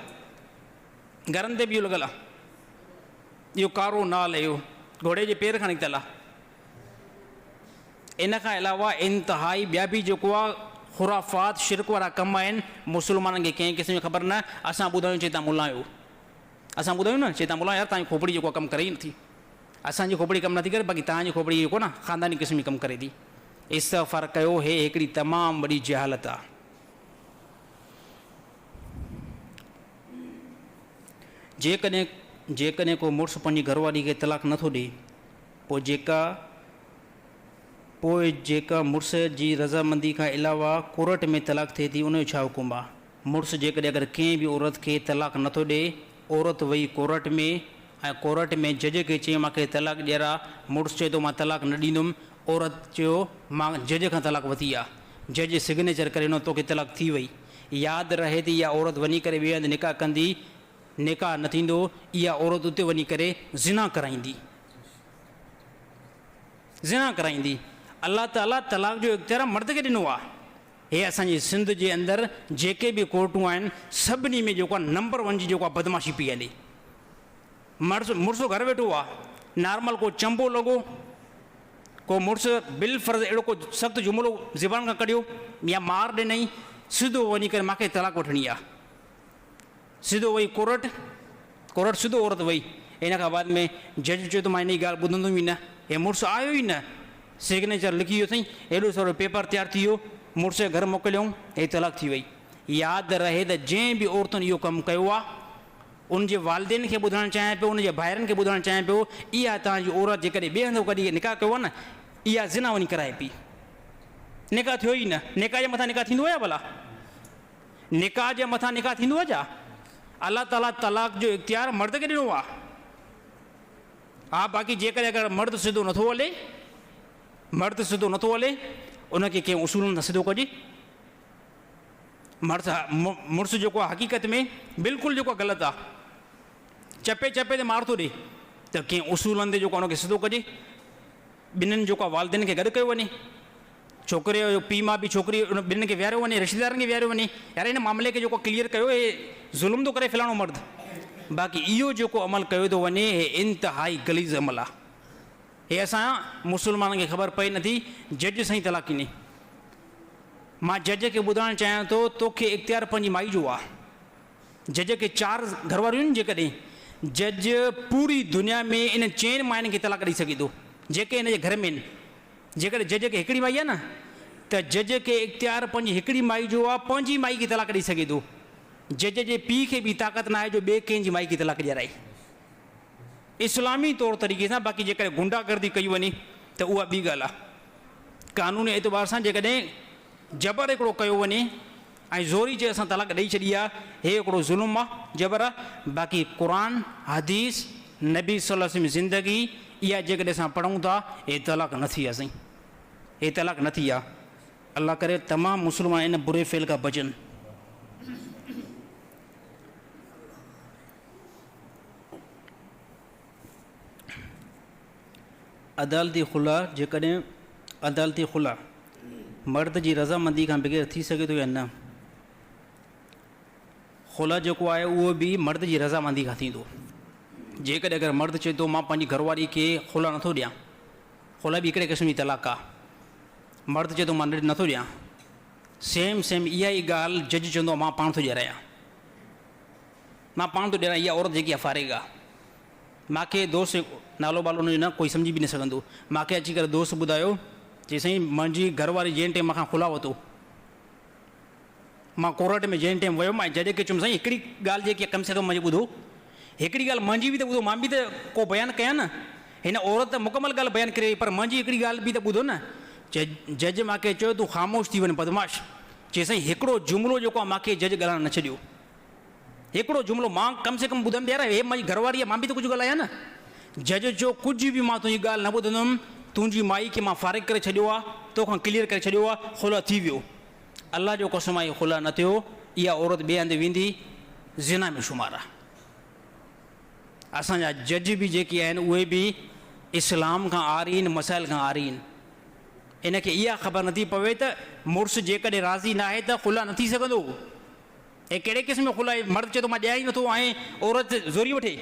घरनि ते बि इहो लॻल आहे। इहो कारो नाल इहो घोड़े जे पेर खां निकितल आहे। इन खां अलावा इंतिहाई ॿिया बि जेको आहे ख़ुराफ़ात शिरक वारा कम आहिनि, मुस्लमाननि खे कंहिं क़िस्म जी ख़बर न। असां ॿुधायूं चए तव्हां मुला आहियो, असां ॿुधायूं न चए तव्हां मुला, यार तव्हांजी खोपड़ी जेको कमु करे ई नथी, असांजी खोपड़ी कमु नथी करे, बाक़ी तव्हांजी खोपड़ी जेको न ख़ानदानी क़िस्म जी कमु करे थी। इस्तग़फ़ार कयो, हे हिकिड़ी तमामु वॾी जहालत आहे। जेकॾहिं को मुड़ुसु पंहिंजी घरवारी खे तलाक नथो ॾिए, पोइ जेका मुड़ुस जी रज़ामंदी खां अलावा कोर्ट में तलाक थिए थी, उनजो छा हुकुम आहे? मुड़ुसु जेकॾहिं अगरि कंहिं बि औरत खे तलाक नथो ॾिए, औरत वई कोर्ट में ऐं कोर्ट में जज खे चई मूंखे तलाक ॾियारा, मुड़ुसु चए थो मां तलाक न ॾींदुमि, औरत चयो मां जज खां तलाक वरिती आहे, जज सिग्नेचर करे ॾिनो, तोखे तलाक थी वई। यादि रहे थी इहा औरत वञी करे ॿिए हंधि निकाह कंदी, निकाह न थींदो, इहा औरत उते वञी करे ज़िना कराईंदी, ज़िना कराईंदी। अलाह ताला तलाक जो इख्तियार मर्द खे ॾिनो आहे। हे असांजी सिंध जे अंदरि जेके बि कोर्टूं आहिनि सभिनी में जेको आहे नंबर 1 जी जेको आहे बदमाशी पई हले। मुड़ुसु घर वेठो आहे, नॉर्मल को चंबो लॻो, को मुड़ुसु बिल फर्ज़ अहिड़ो को सख़्तु जुमिलो ज़बान खां कढियो या मार ॾिनई, सिधो वञी करे मूंखे तलाक वठणी आहे, सिधो वई कोर्ट सिधो औरत वई। इन खां बाद में जज चयो त मां इन जी ॻाल्हि ॿुधंदुमि ई न। हे मुड़ुसु आयो ई न, सिग्नेचर लिखी वियो अथई, हेॾो सारो पेपर तयारु थी वियो, मुड़ुस जे घर मोकिलियऊं, हे तलाक थी वई। यादि रहे त जंहिं बि औरतुनि इहो कमु कयो आहे, उनजे वालिदेन खे ॿुधाइणु चाहियां पियो, उनजे भाइरनि खे ॿुधाइणु चाहियां पियो, इहा तव्हांजी औरत जेकॾहिं ॿिए हंधि कॾहिं निकाह कयो आहे न, इहा ज़िना वञी कराए पई, निकाह थियो ई न। निकाह जे मथां निकाह थींदो आहे भला? निकाह जे मथां निकाह थींदो आहे छा? अलाह ताला तलाक जो इख्तियार मर्द खे ॾिनो आहे। हा, बाक़ी जेकॾहिं अगरि मर्द सिधो नथो हले, मर्द सिधो नथो हले, उनखे कंहिं उसूलनि सां सिधो कजे। मुड़ुसु जेको आहे हक़ीक़त में बिल्कुलु जेको ग़लति आहे, चपे चपे ते मार थो ॾिए, त कंहिं उसूलनि ते जेको उनखे सिधो कजे। ॿिन्हिनि जेको आहे वालिदेन खे गॾु कयो वञे, छोकिरे जो पीउ माउ बि छोकिरी ॿिन्हिनि खे विहारियो वञे, रिश्तेदारनि खे विहारियो वञे, यार हिन मामले खे जेको क्लियर कयो, हे ज़ुल्म थो करे फलाणो मर्द। बाक़ी इहो जेको अमल कयो थो वञे, हे इंतिहाई गलीज़ अमल आहे। हे असां मुस्लमाननि खे ख़बर पए नथी, जज साईं तलाक ॾिनई। मां जज खे ॿुधाइणु चाहियां थो, तोखे इख्तियार पंहिंजी माई जो आहे। जज खे 4 घरवारियूं आहिनि, जेकॾहिं जज पूरी दुनिया में इन 4 माइयुनि खे तलाक ॾेई सघे थो जेके हिन जे घर में आहिनि। जेकॾहिं जज खे हिकिड़ी माई आहे न, त जज खे इख्तियार पंहिंजी हिकिड़ी माई जो आहे, पंहिंजी माई खे तलाक ॾेई सघे थो। जज जे पीउ खे बि ताक़त न आहे जो ॿिए कंहिंजी माई खे तलाक ॾियाराए, इस्लामी तौर तरीक़े सां। बाक़ी जेकॾहिं गुंडागर्दी कई वञे त उहा ॿी ॻाल्हि आहे। कानूनी एतबार सां जेकॾहिं जबर हिकिड़ो कयो वञे ऐं ज़ोरी जे असां तलाक ॾेई छॾी आहे, हे हिकिड़ो ज़ुल्म आहे, जबर आहे। बाक़ी क़ुरान, हदीस, नबी सल्लल्लाहु अलैहि वसल्लम ज़िंदगी, इहा जेकॾहिं असां पढ़ूं था, हे तलाक न थी आहे साईं, हे तलाक न थी आहे। अल्लाह करे तमामु मुस्लमान इन बुरे फेल खां बचनि। अदालती खुला, जेकॾहिं अदालती खुला मर्द जी रज़ामंदी खां बग़ैर थी सघे थो या न? खुला जेको आहे उहो बि मर्द जी रज़ामंदी खां थींदो। जेकॾहिं अगरि मर्द चए थो मां पंहिंजी घरवारी खे खुला नथो ॾियां, खुला बि हिकिड़े क़िस्म जी तलाक आहे। मर्द चए थो मां नथो ॾियां, सेम इहा ई ॻाल्हि जज चवंदो मां पाण थो ॾियारायां, मां पाण थो ॾियारायां। इहा औरत जेकी आहे फारिग आहे। मूंखे दोस्त, नालो बालो हुनजो न कोई सम्झी बि न सघंदो, मूंखे अची करे दोस्त ॿुधायो, चई साईं मुंहिंजी घरवारी जंहिं टाइम मूंखां खुला वरितो, मां कोर्ट में जंहिं टाइम वियुमि ऐं जज खे चयुमि साईं हिकिड़ी ॻाल्हि जेकी कम से कम मुंहिंजी ॿुधो, हिकिड़ी ॻाल्हि मुंहिंजी बि त ॿुधो, मां बि त को बयानु कयां न। हिन औरत त मुकमल ॻाल्हि बयानु करे, पर मुंहिंजी हिकिड़ी ॻाल्हि बि त ॿुधो न। जज मूंखे चयो तूं ख़ामोश थी वञ बदमाश। चई साईं हिकिड़ो जुमिलो जेको आहे मूंखे जज ॻाल्हाइण न छॾियो, हिकिड़ो जुमिलो। मां कम से कम ॿुधमि यार, हे मुंहिंजी घरवारी आहे, मां बि त कुझु ॻाल्हायां न। जज चयो कुझु बि मां तुंहिंजी ॻाल्हि न ॿुधंदुमि, तुंहिंजी माई खे मां फारिग करे छॾियो आहे, तोखां क्लियर करे छॾियो आहे, खुला थी वियो। अलाह जो कसम आहे खुला न थियो, इहा औरत ॿिए हंधि वेंदी ज़िना में शुमार आहे। असांजा जज बि जेके आहिनि उहे बि इस्लाम खां आरीन, मसाइल खां आरीन। इनखे इहा ख़बर नथी पवे त मुड़ुसु जेकॾहिं राज़ी न आहे त खुला न थी सघंदो। हे कहिड़े क़िस्म जो खुला आहे? मर्द चए थो मां ॾियां ई नथो, ऐं औरत ज़ोरी वठे।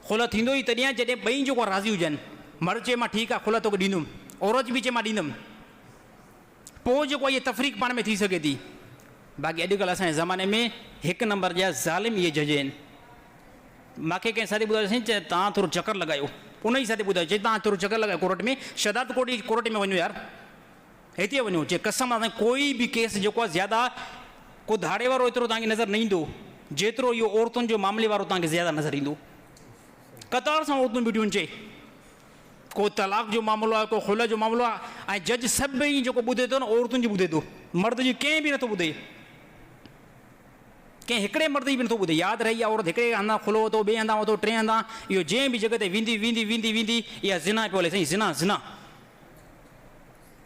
खुला थींदो ई तॾहिं जॾहिं ॿई जेको राज़ी हुजनि। मर्द चए मां ठीकु आहे खुला तोखे ॾींदुमि, औरत बि चए मां ॾींदुमि, पोइ जेको इहे तफ़रीक़ पाण में थी सघे थी। बाक़ी अॼुकल्ह असांजे ज़माने में हिकु नंबर जा ज़ालिम इहे जज आहिनि। मूंखे कंहिं साथी ॿुधायो साईं, चए तव्हां थोरो चकर लॻायो, उन ई साथी ॿुधायो, चए तव्हां थोरो चकर लॻायो कोर्ट में, शदात कोर्ट में वञो यार, हिते वञो। चए कसम आहे कोई बि केस जेको आहे ज़्यादा को धाड़े वारो एतिरो तव्हांखे नज़र न ईंदो जेतिरो इहो औरतुनि जो मामले वारो तव्हांखे ज़्यादा नज़र ईंदो। कतार सां औरतूं बीठियूं चए, को तलाक जो मामिलो आहे, को खुला जो मामिलो आहे, ऐं जज सभई जेको ॿुधे थो न औरतुनि जी ॿुधे थो, मर्द जी कंहिं बि नथो ॿुधे, कंहिं हिकिड़े मर्द जी बि नथो ॿुधे। यादि रही आहे औरत हिकिड़े हंधा खुलो वरितो, ॿिए हंधा वरितो, टे हंधा, इहो जंहिं बि जॻह ते वेंदी वेंदी वेंदी वेंदी इहा ज़िना पियो हले। साईं ज़िना ज़िना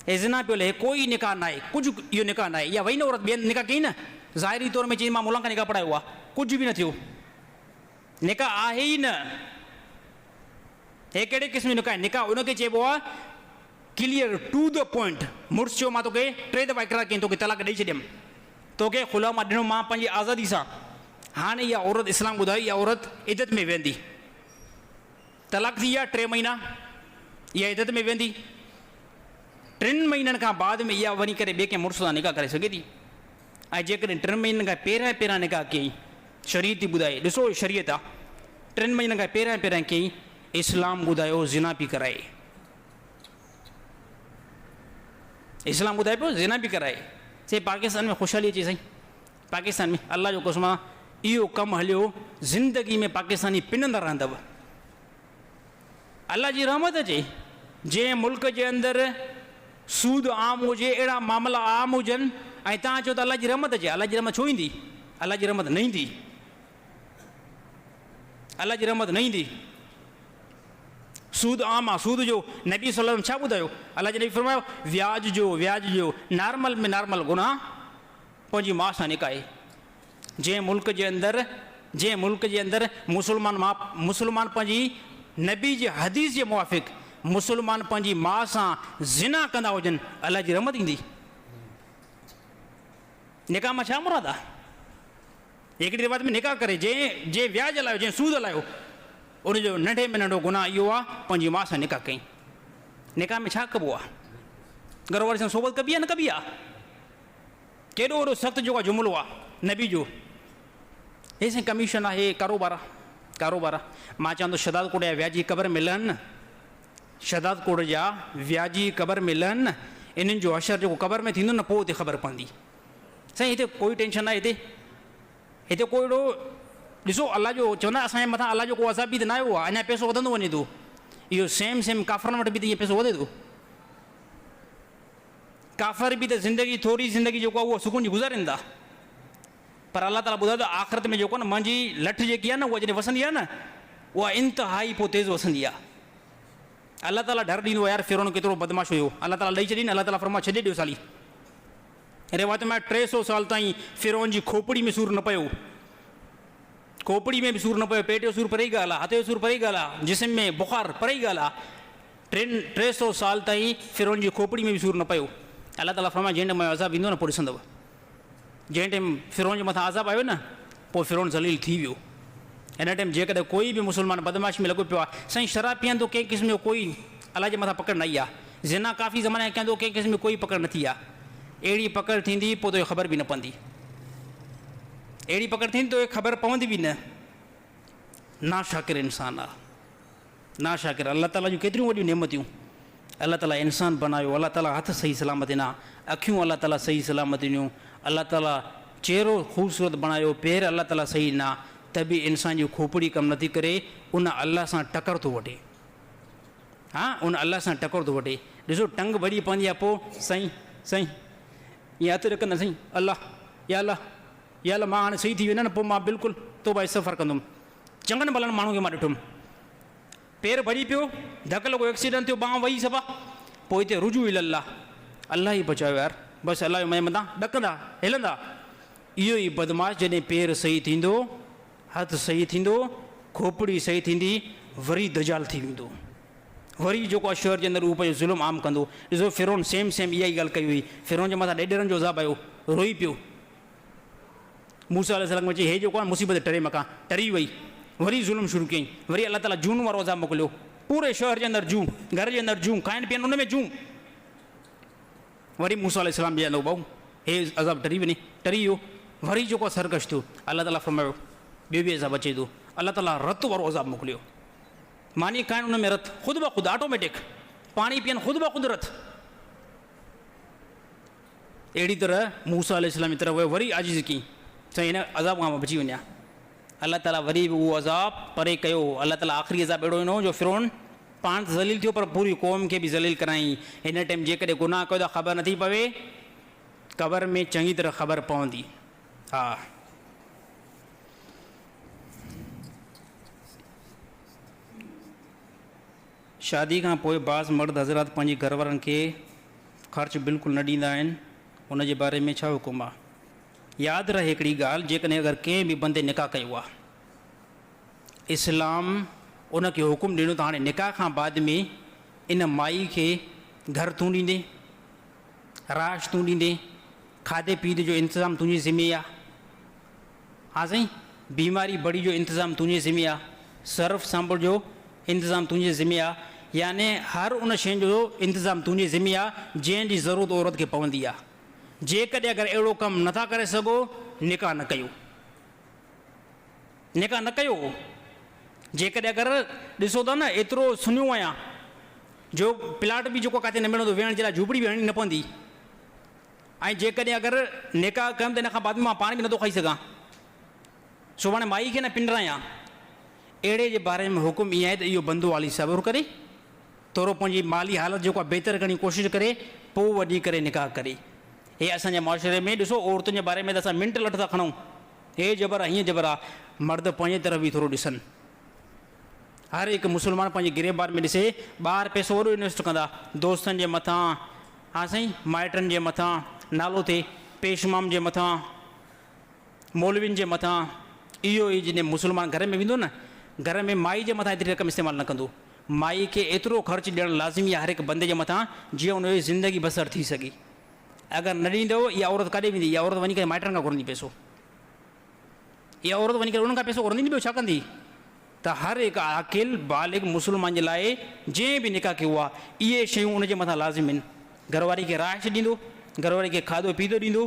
हे ज़िना पियो हले, कोई निकाह न आहे, कुझु इहो निकाह न आहे। इहा वई न औरत ॿियनि निकाह कई न, ज़ाहिरी तौर में चई मां मुला खां निकाह पढ़ायो आहे, कुझु बि न थियो, निकाह आहे ई न। हे कहिड़े क़िस्म जो निकाह आहे? निकाह उनखे चइबो आहे क्लियर टू द पॉइंट। मुड़ुसु चयो मां तोखे 3 दफ़ा इक़रार कयईं, तोखे तलाक ॾेई छॾियमि, तोखे खुला मां ॾिनो मां पंहिंजी आज़ादी सां। हाणे इहा औरत इस्लाम ॿुधाई, इहा औरत इद्दत में वेंदी, तलाक थी विया 3 महीना, इहा इद्दत में वेंदी। 3 महीननि खां बाद में इहा वञी करे ॿिए कंहिं मुड़ुस सां निकाह करे सघे थी। ऐं जेकॾहिं 3 महीननि खां पहिरियां निकाह कयईं, शरीयत थी ॿुधाए, ॾिसो शरीयत आहे, 3 महीननि खां पहिरियां कयईं, इस्लाम ॿुधायो ज़िना पई कराए, इस्लाम ॿुधाए पियो ज़िना पई कराए। चए पाकिस्तान में ख़ुशहाली अचे साईं, पाकिस्तान में अल्लाह जो कसम इहो कमु हलियो, ज़िंदगी में पाकिस्तानी पिनंदा रहंदव। अल्लाह जी रहमत अचे, जंहिं मुल्क जे अंदरि सूद आम हुजे, अहिड़ा मामला आम हुजनि, ऐं तव्हां चओ त अल्लाह जी रहमत अचे। अल्लाह जी रहमत छो ईंदी? अल्लाह जी रहमत न ईंदी, अल्लाह जी रहमत न ईंदी। सूद आम आहे, सूद जो नबी सल्लल्लाहु अलैहि वसल्लम छा ॿुधायो? अल्लाह जे नबी फरमायो व्याज जो नॉर्मल में नॉर्मल गुनाह पंहिंजी माउ सां निकाहे। जंहिं मुल्क जे अंदरि मुसलमान पंहिंजी नबी जे हदीस जे मुवाफ़िक़ मुसलमान पंहिंजी माउ सां ज़िना कंदा हुजनि, अल्लाह जी रहमत ईंदी? निकाह मां छा मुराद आहे? हिकिड़ी रिवायत में निकाह करे जंहिं व्याज हलायो, जंहिं सूद हलायो, उनजो नंढे में नंढो गुनाह इहो आहे पंहिंजी माउ सां निकाह कई। निकाह में छा कबो आहे? घरवारी सां सोबत कबी आहे न कबी आहे? केॾो वॾो सख़्तु जेको आहे जुमिलो आहे नबी जो। हे साईं कमीशन आहे, हे कारोबार आहे। मां चवां थो शदाद कोट जा व्याजी क़बर में लहनि न, शदाद कोट जा व्याजी क़बर में लहनि न, इन्हनि जो अशर जेको क़बर में थींदो न, पोइ हिते ख़बर पवंदी। साईं हिते कोई टेंशन न आहे, हिते कोई अहिड़ो ॾिसो अल्लाह जो चवंदा असांजे मथां अल्लाह जो को अज़ाब बि त न आयो आहे, अञा पैसो वधंदो वञे थो। इहो सेम काफ़रनि वटि बि त इहो पैसो वधे थो। काफ़र बि त थोरी ज़िंदगी जेको आहे उहो सुकून जी गुज़ारीनि था, पर अल्लाह ताला ॿुधायो त आख़िरत में जेको आहे न मुंहिंजी लठ जेकी आहे न उहा जॾहिं वसंदी आहे न, उहा इंतिहाई पोइ तेज़ वसंदी आहे। अल्लाह ताला डर ॾींदो आहे यार फिरौन केतिरो बदमाश हुयो, अल्लाह ताला ॾेई छॾी न, अल्लाह ताला फरमा छॾे ॾियो साली। रिवायत में 300 साल ताईं फिरौन जी खोपड़ी में सूर न पियो, खोपड़ी में बि सूर न पियो, पेट जो सूर परे ई ॻाल्हि आहे, हथ जो सूर परे ई ॻाल्हि आहे, जिस्म में बुख़ार परे ई ॻाल्हि आहे। 300 साल ताईं फिरौन जी खोपड़ी में बि सूर न पियो। अल्लाह ताला फरमाए जंहिं टाइम अज़ाब ईंदो न पोइ ॾिसंदव, जंहिं टाइम फिरौन जे मथां अज़ाब आयो न पोइ फिरौन ज़लील थी वियो। हिन टाइम जेकॾहिं कोई बि मुस्लमान बदमाश में लॻो पियो आहे, साईं शराब पीअंदो कंहिं क़िस्म जो कोई अल्लाह जे मथां पकड़ न आई आहे, ज़िना काफ़ी ज़माने कंदो कंहिं क़िस्म में कोई पकड़ न थी आहे। अहिड़ी पकड़ थींदी पोइ तोखे ख़बर बि न पवंदी, अहिड़ी पकड़ थींदी तोखे ख़बर पवंदी बि न। ना शाकिर इंसान आहे, ना शाकिर। अल्लाह ताला जूं केतिरियूं वॾियूं नेमतियूं, अल्लाह ताला इंसान बनायो, अल्लाह ताला हथ सही सलामत ॾिना, अखियूं अल्लाह ताला सही सलामत ॾिनियूं, अल्लाह ताला चेहरो ख़ूबसूरत बणायो, पेर अल्लाह ताला सही ना, त बि इंसान जी खोपड़ी कमु नथी करे, उन अल्लाह सां टकर थो वठे। हा, उन अल्लाह सां टकर थो वठे। ॾिसो टंग भॼी पवंदी आहे, पोइ साईं साईं ईअं हथु रखंदा, साईं अल्लाह या अल्लाह या अल्लाह मां हाणे सही थी वेंदा न, पोइ मां बिल्कुलु तोबा इस्तग़फ़ार कंदुमि। चङनि भलनि माण्हू खे मां ॾिठुमि, पेर भॼी पियो, धक लॻो, एक्सीडेंट थियो, बांह वही सफ़ा, पोइ हिते रुजू इल्लाह, अल्लाह ई बचायो यार, बसि अल्लाह जो मथां ॾकंदा हिलंदा। इहो ई बदमाश जॾहिं पेर सही थींदो, हथु सही थींदो, खोपड़ी सही थींदी, वरी दजाल थी वेंदो, वरी जेको आहे शहर जे अंदरि उहो पंहिंजो ज़ुल्म आम कंदो। ॾिसो फिरौन सेम इहा ई ॻाल्हि कई हुई, फिरौन जे मथां ॾेढरनि जो अज़ाब आयो, रोई पियो। मूसा अलैहिस्सलाम में चई हे जेको आहे मुसीबत टरे मकां टरी वई, वरी ज़ुल्म शुरू कयईं, वरी अल्लाह ताला जून वारो अज़ाब मोकिलियो, पूरे शहर जे अंदरि जूं, घर जे अंदरि जूं, खाइण पीअण उन में जूं। वरी मूसा अलैहिस्सलाम चई भाऊ हे अज़ाब टरी वञे, टरी वियो, वरी जेको आहे सरकश थियो, अल्लाह ताला फरमायो ॿियो बि अज़ाब अचे थो, अल्लाह ताला रत वारो अज़ाब मोकिलियो, मानी खाइण उन में रत, ख़ुदि ब ख़ुदि ऑटोमेटिक, पाणी पीअण ख़ुदि ब ख़ुदि रत। अहिड़ी तरह मूसा अलैहिस्सलाम जी तरफ़ वियो, वरी आजिज़ कई, साईं हिन अज़ाब खां बची वञा। अल्लाह ताला वरी बि उहो अज़ाब परे कयो। अल्लाह ताला आख़िरी अज़ाब अहिड़ो ॾिनो जो फिरौन पाण ज़लील थियो, पर पूरी क़ौम खे बि ज़लील कराई। हिन टाइम जेकॾहिं गुनाह कयो त ख़बर नथी पवे, क़बर में चङी तरह ख़बर पवंदी। हा, शादी खां पोइ बाज़ मर्द हज़रात पंहिंजी घरवारनि खे ख़र्च बिल्कुलु न ॾींदा आहिनि, उन जे बारे में छा हुकुम आहे? यादि रहे हिकिड़ी ॻाल्हि, जेकॾहिं अगरि कंहिं बि बंदे निकाह कयो आहे, इस्लाम उनखे हुकुम ॾिनो त हाणे निकाह खां बाद में इन माई खे घर तूं ॾींदे, राश तूं ॾींदे, खाधे पीते जो इंतज़ाम तुंहिंजी ज़िम्मे आहे। हा साईं, बीमारी बड़ी जो इंतज़ाम तुंहिंजे ज़िम्मे आहे, सर्फ सांभर जो इंतज़ाम तुंहिंजे ज़िम्मे आहे, याने हर उन शइ जो इंतज़ाम तुंहिंजे ज़िम्मे आहे जंहिंजी ज़रूरत औरत खे पवंदी आहे। जेकॾहिं अगरि अहिड़ो कमु नथा करे सघो, निकाह न कयो, निकाह न कयो। जेकॾहिं अगरि ॾिसो था न, एतिरो सुञो आहियां जो प्लाट बि जेको किथे न मिलंदो, वेहण जे लाइ झूपड़ी बि हणणी न पवंदी, ऐं जेकॾहिं अगरि निकाह कयुमि त इन खां बाद में मां पाण बि नथो खाई सघां, सुभाणे माई खे न पिंडरायां। अहिड़े जे बारे में हुकुम ईअं आहे त इहो बंदो हाली सब्र करे, थोरो पंहिंजी माली हालत जेको आहे बहितर करण जी कोशिशि करे, पोइ वञी करे निकाह करे। हे असांजे मुआशिरे में ॾिसो, औरतुनि जे बारे में त असां मिंट लठ था खणूं, हे जबर आहे, हीअं जबर आहे, मर्द पंहिंजे तरफ़ बि थोरो ॾिसनि। हर हिकु मुस्लमान पंहिंजे गिरेबार में ॾिसे, ॿार पैसो वॾो इन्वेस्ट कंदा, दोस्तनि जे मथां, हा साईं, माइटनि जे मथां, नालो थिए, पेशमाम जे मथां, मौलवियुनि जे मथां। इहो ई जॾहिं मुस्लमान घर में वेंदो न, घर में माई जे मथां एतिरी रक़म इस्तेमालु न कंदो। माई खे एतिरो ख़र्च ॾियणु लाज़िमी आहे हर हिकु बंदे जे मथां, जीअं उनजी ज़िंदगी बसर थी सघे। अगरि न ॾींदो, इहा औरत काॾे वेंदी? इहा औरत वञी करे माइटनि खां घुरंदी पैसो, इहा औरत वञी करे उन्हनि खां पैसो घुरंदी, ॿियो छा कंदी? त हर हिकु आकिल बालिग मुस्लमान जे लाइ जंहिं बि निकाह कयो आहे, इहे शयूं उनजे मथां लाज़िम आहिनि। घरवारी खे राश ॾींदो, घरवारी खे खाधो पीतो ॾींदो,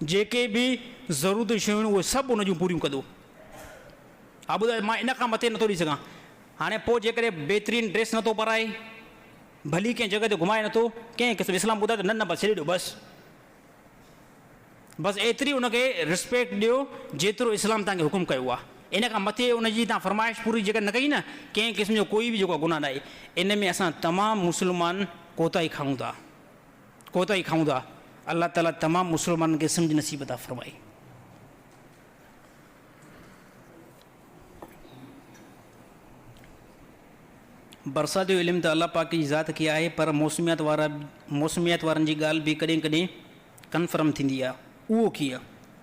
जेके बि ज़रूरत शयूं आहिनि उहे सभु उन जूं पूरियूं कंदो। हा ॿुधायो, मां इन खां मथे नथो ॾेई सघां। हाणे पोइ जेकॾहिं बहितरीनु ड्रेस नथो पाराए, भली कंहिं जॻह ते घुमाए नथो, कंहिं क़िस्म इस्लाम ॿुधाए त न न बसि छॾे ॾियो, बसि एतिरी उनखे रिस्पेक्ट ॾियो जेतिरो इस्लाम तव्हांखे हुकुम कयो आहे। इन खां मथे उनजी तव्हां फरमाइश पूरी जेकॾहिं न कई न, कंहिं क़िस्म जो कोई बि जेको गुनाह न आहे। इन में असां तमामु मुस्लमान कोताही खाऊं था, कोताही खाऊं था। अल्लाह ताला तमामु मुस्लमाननि खे सम्झ नसीब था फरमाए। बरसात जो इल्मु त अल्लाह पाक जी ज़ात खे आहे, पर मौसमियात वारनि जी ॻाल्हि बि कॾहिं कॾहिं कन्फर्म थींदी आहे। उहो कीअं?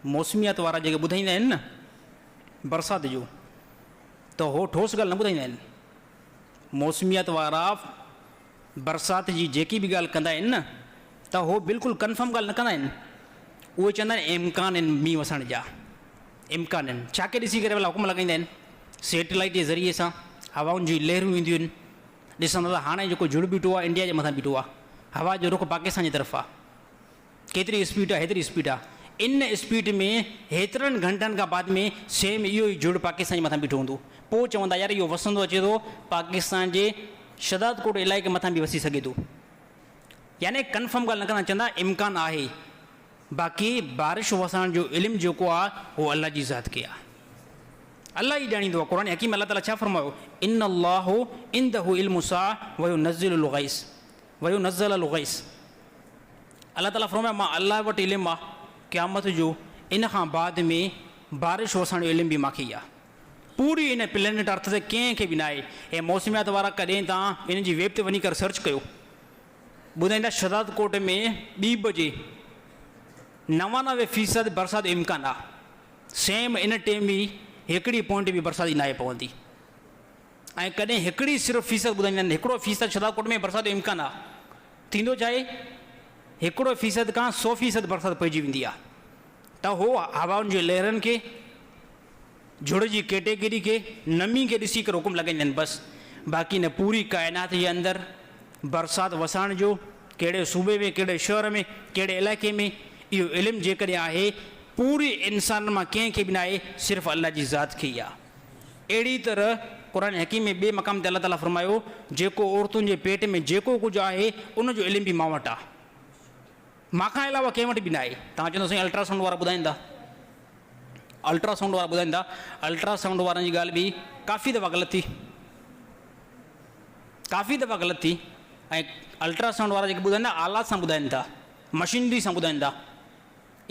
मौसमियात वारा जेके ॿुधाईंदा आहिनि न बरसात जो, त हो ठोस ॻाल्हि न ॿुधाईंदा आहिनि। मौसमियात वारा बरसात जी जेकी बि ॻाल्हि कंदा आहिनि न, त हो बिल्कुलु कन्फर्म ॻाल्हि न कंदा आहिनि। उहे चवंदा आहिनि इम्कान आहिनि मींहुं वसण जा, इम्कान आहिनि। छा के ॾिसी करे भला हुकुम लॻाईंदा आहिनि? सैटेलाइट जे ज़रिए सां हवाउनि जी लहरूं ईंदियूं आहिनि। ॾिसंदा त हाणे जेको जुड़ बीठो आहे इंडिया जे मथां बीठो आहे, हवा जो रुख पाकिस्तान जी तरफ़ आहे। केतिरी स्पीड आहे? हेतिरी स्पीड आहे। इन स्पीड में हेतिरनि घंटनि खां बाद में सेम इहो ई जुड़ पाकिस्तान जे मथां बीठो हूंदो। पोइ चवंदा यार इहो वसंदो अचे थो, पाकिस्तान जे शदादकोट इलाइक़े मथां बि वसी सघे थो। यानी कन्फर्म ॻाल्हि न कंदा, चवंदा इम्कान आहे। बाक़ी बारिश वसण जो इल्मु जेको आहे उहो अलाह जी ज़ात खे आहे, अलाह ई ॼाणींदो आहे। क़ुरान हकीम अलाह ताला छा फरमायो, इन अल्लाहु इंदहु इल्मु साअ व युनज़्ज़िलुल गैस व युनज़्ज़िलुल गैस। अलाह ताला फरमायो मां अलाह वटि इल्मु आहे क़यामत जो, इन खां बाद में बारिश वसण जो इल्मु बि मूंखे ई आहे। पूरी इन प्लेनेट अर्थ ते कंहिंखे बि न आहे। ऐं मौसमियात वारा कॾहिं तव्हां इन जी वेब ते वञी करे सर्च कयो, ॿुधाईंदा शहदाद कोट में 2 बजे 99% बरसाति जो इम्कान आहे। सेम इन टाइम बि 1 पॉइंट बि बरसाति न आहे पवंदी। ऐं कॾहिं 1 सिर्फ़ु फ़ीसद ॿुधाईंदा आहिनि, 1% शहदाद कोट में बरसाति जो इम्कान आहे। थींदो छा आहे, 1% खां 100% बरसाति पइजी वेंदी आहे। त हो हवाउनि जे लहरनि खे, झुड़ जी कैटेगरी खे, नमी खे ॾिसी करे हुकुम लॻाईंदा आहिनि बसि। बाक़ी न पूरी काइनात जे अंदरि बरसाति वसण जो कहिड़े सूबे में, कहिड़े शहर में, कहिड़े इलाइक़े में, इहो इल्मु जेकॾहिं आहे पूरी इंसान मां कंहिंखे बि न आहे, सिर्फ़ु अलाह जी ज़ात खे ई आहे। अहिड़ी तरह क़ुरान हकीम में ॿिए मक़ाम ते अलाह ताला फरमायो, जेको औरतुनि जे पेट में जेको कुझु आहे उनजो इल्मु बि मां वटि आहे, मांखां अलावा कंहिं वटि बि न आहे। तव्हां चवंदो साईं अल्ट्रासाउंड वारा ॿुधाईंदा, अल्ट्रासाउंड वारा ॿुधाईंदा, अल्ट्रासाउंड वारनि जी ॻाल्हि बि काफ़ी दफ़ा ग़लति थी। ऐं अल्ट्रासाउंड वारा जेके ॿुधाईंदा आलात सां ॿुधाइनि था, मशीनरी सां ॿुधाइनि था।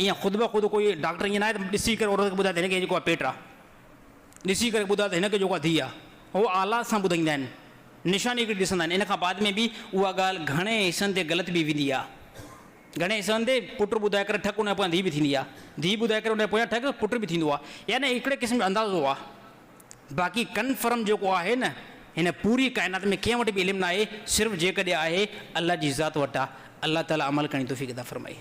ईअं ख़ुदि ब ख़ुदि कोई डॉक्टर ईअं न आहे त ॾिसी करे औरत खे ॿुधाए त हिनखे जेको आहे पेट आहे, ॾिसी करे ॿुधाए त हिनखे जेको आहे धीउ आहे। उहो आलात सां ॿुधाईंदा आहिनि, निशानी हिकिड़ी ॾिसंदा आहिनि। इन खां बाद में बि उहा ॻाल्हि घणे हिसनि ते ग़लति बि वेंदी आहे। घणे हिसनि ते पुटु ॿुधाए करे ठक उन पोयां धीउ बि थींदी आहे, धीउ ॿुधाए करे उन पोयां ठक पुटु बि थींदो आहे। यानी हिकिड़े क़िस्म जो अंदाज़ो आहे। बाक़ी कन्फर्म जेको आहे न, हिन पूरी काइनात में कंहिं वटि बि इल्मु न आहे, सिर्फ़ु जेकॾहिं आहे अलाह जी ज़ात वटि आहे। अलाह ताला अमल करण जी तौफ़ीक़ अता फ़रमाए।